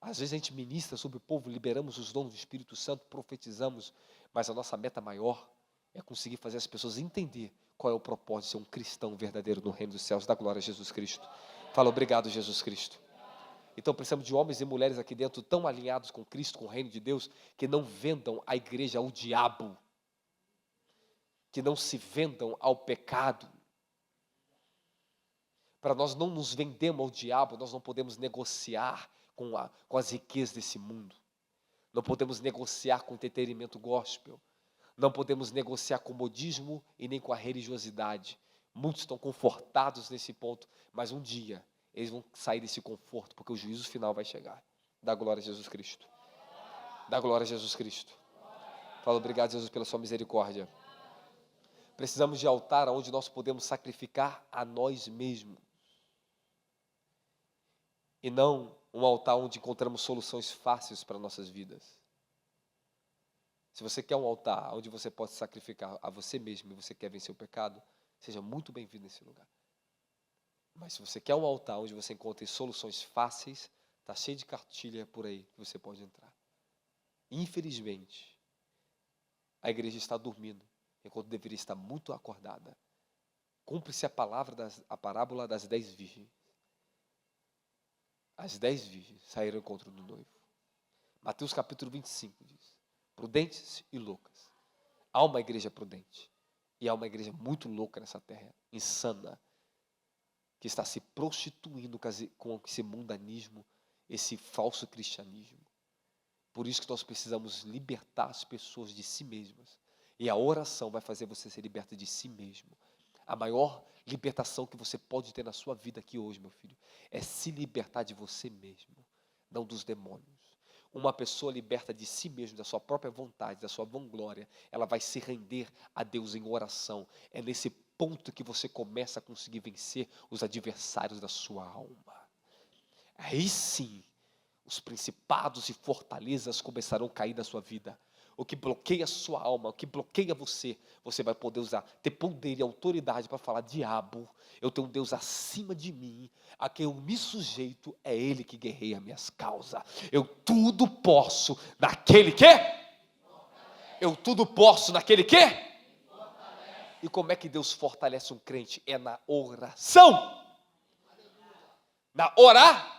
Speaker 1: Às vezes a gente ministra sobre o povo, liberamos os dons do Espírito Santo, profetizamos, mas a nossa meta maior é conseguir fazer as pessoas entender qual é o propósito de ser um cristão verdadeiro no reino dos céus, da glória a Jesus Cristo. Fala, obrigado, Jesus Cristo. Então precisamos de homens e mulheres aqui dentro tão alinhados com Cristo, com o reino de Deus, que não vendam a igreja ao diabo, que não se vendam ao pecado. Para nós não nos vendermos ao diabo, nós não podemos negociar com as riquezas desse mundo. Não podemos negociar com o entretenimento gospel. Não podemos negociar com o modismo e nem com a religiosidade. Muitos estão confortados nesse ponto, mas um dia eles vão sair desse conforto, porque o juízo final vai chegar. Dá glória a Jesus Cristo. Dá glória a Jesus Cristo. Fala, obrigado, Jesus, pela sua misericórdia. Precisamos de altar onde nós podemos sacrificar a nós mesmos. E não um altar onde encontramos soluções fáceis para nossas vidas. Se você quer um altar onde você pode sacrificar a você mesmo e você quer vencer o pecado, seja muito bem-vindo nesse lugar. Mas se você quer um altar onde você encontre soluções fáceis, está cheio de cartilha por aí que você pode entrar. Infelizmente, a igreja está dormindo, enquanto deveria estar muito acordada. Cumpre-se a parábola das 10 virgens. As 10 virgens saíram ao encontro do noivo. Mateus capítulo 25 diz: prudentes e loucas. Há uma igreja prudente. E há uma igreja muito louca nessa terra, insana, que está se prostituindo com esse mundanismo, esse falso cristianismo. Por isso que nós precisamos libertar as pessoas de si mesmas. E a oração vai fazer você ser liberto de si mesmo. A maior libertação que você pode ter na sua vida aqui hoje, meu filho, é se libertar de você mesmo, não dos demônios. Uma pessoa liberta de si mesmo, da sua própria vontade, da sua vanglória, ela vai se render a Deus em oração. É nesse ponto que você começa a conseguir vencer os adversários da sua alma. Aí sim, os principados e fortalezas começarão a cair da sua vida. O que bloqueia a sua alma, o que bloqueia você, você vai poder usar, ter poder e autoridade para falar: diabo, eu tenho um Deus acima de mim, a quem eu me sujeito, é Ele que guerreia minhas causas. Eu tudo posso naquele que? Eu tudo posso naquele que? E como é que Deus fortalece um crente? É na oração. Na oração.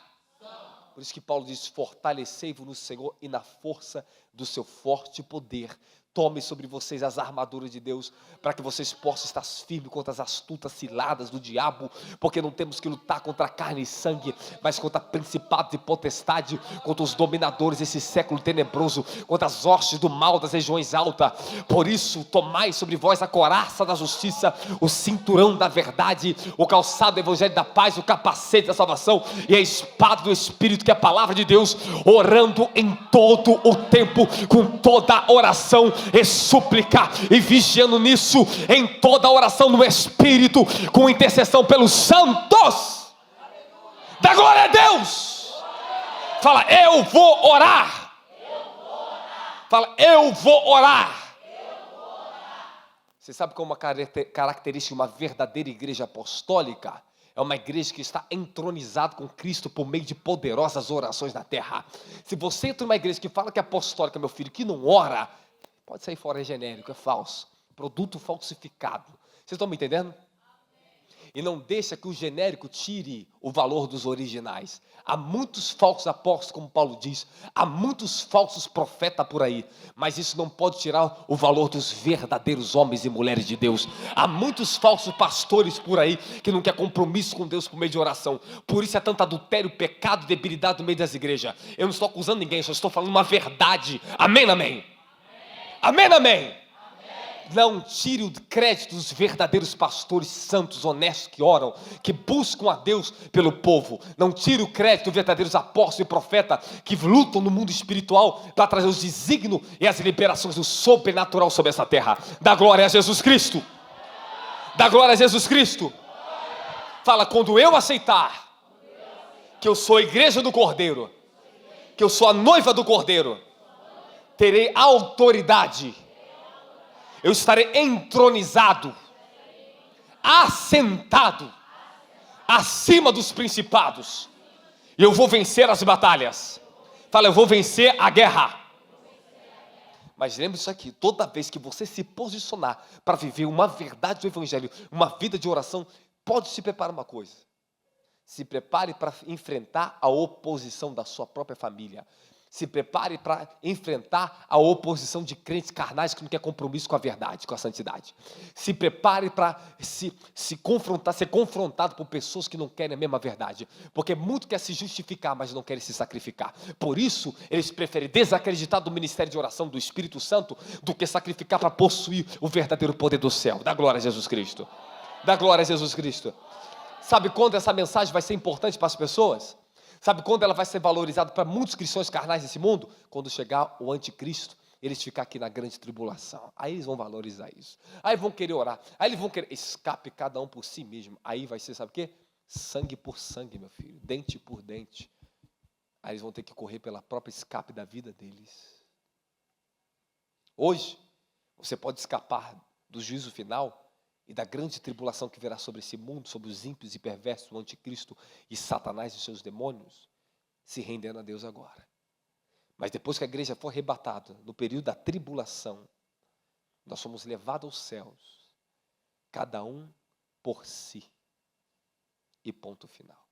Speaker 1: Por isso que Paulo diz: fortalecei-vos no Senhor e na força do seu forte poder. Tome sobre vocês as armaduras de Deus, para que vocês possam estar firmes contra as astutas ciladas do diabo, porque não temos que lutar contra carne e sangue, mas contra principados e potestade, contra os dominadores desse século tenebroso, contra as hostes do mal das regiões altas. Por isso, tomai sobre vós a couraça da justiça, o cinturão da verdade, o calçado do evangelho da paz, o capacete da salvação e a espada do Espírito, que é a palavra de Deus, orando em todo o tempo, com toda oração e súplica, e vigiando nisso em toda oração no Espírito, com intercessão pelos santos. Dá glória a Deus. Fala: eu vou orar. Fala: eu vou orar. Você sabe como uma característica de uma verdadeira igreja apostólica? É uma igreja que está entronizada com Cristo por meio de poderosas orações na terra. Se você entra numa igreja que fala que é apostólica, meu filho, que não ora, pode sair fora, é genérico, é falso. Produto falsificado. Vocês estão me entendendo? E não deixa que o genérico tire o valor dos originais. Há muitos falsos apóstolos, como Paulo diz. Há muitos falsos profetas por aí. Mas isso não pode tirar o valor dos verdadeiros homens e mulheres de Deus. Há muitos falsos pastores por aí que não quer compromisso com Deus por meio de oração. Por isso é tanto adultério, pecado, debilidade no meio das igrejas. Eu não estou acusando ninguém, só estou falando uma verdade. Amém, amém. Amém, amém. Não tire o crédito dos verdadeiros pastores santos, honestos, que oram, que buscam a Deus pelo povo. Não tire o crédito dos verdadeiros apóstolos e profetas que lutam no mundo espiritual para trazer os desígnios e as liberações do sobrenatural sobre essa terra. Dá glória a Jesus Cristo. Dá glória a Jesus Cristo. Fala: quando eu aceitar que eu sou a igreja do Cordeiro, que eu sou a noiva do Cordeiro, terei autoridade. Eu estarei entronizado, assentado, acima dos principados. E eu vou vencer as batalhas. Fala: eu vou vencer a guerra. Mas lembre isso aqui: toda vez que você se posicionar para viver uma verdade do Evangelho, uma vida de oração, pode se preparar uma coisa. Se prepare para enfrentar a oposição da sua própria família. Se prepare para enfrentar a oposição de crentes carnais que não quer compromisso com a verdade, com a santidade. Se prepare para ser confrontado por pessoas que não querem a mesma verdade. Porque muito quer se justificar, mas não querem se sacrificar. Por isso, eles preferem desacreditar do ministério de oração do Espírito Santo do que sacrificar para possuir o verdadeiro poder do céu. Dá glória a Jesus Cristo. Dá glória a Jesus Cristo. Sabe quando essa mensagem vai ser importante para as pessoas? Sabe quando ela vai ser valorizada para muitos cristãos carnais desse mundo? Quando chegar o anticristo, eles ficar aqui na grande tribulação. Aí eles vão valorizar isso. Aí vão querer orar. Aí eles vão querer escape cada um por si mesmo. Aí vai ser, sabe o quê? Sangue por sangue, meu filho. Dente por dente. Aí eles vão ter que correr pela própria escape da vida deles. Hoje, você pode escapar do juízo final e da grande tribulação que virá sobre esse mundo, sobre os ímpios e perversos, o anticristo e Satanás e seus demônios, se rendendo a Deus agora. Mas depois que a igreja for arrebatada, no período da tribulação, nós somos levados aos céus, cada um por si. E ponto final.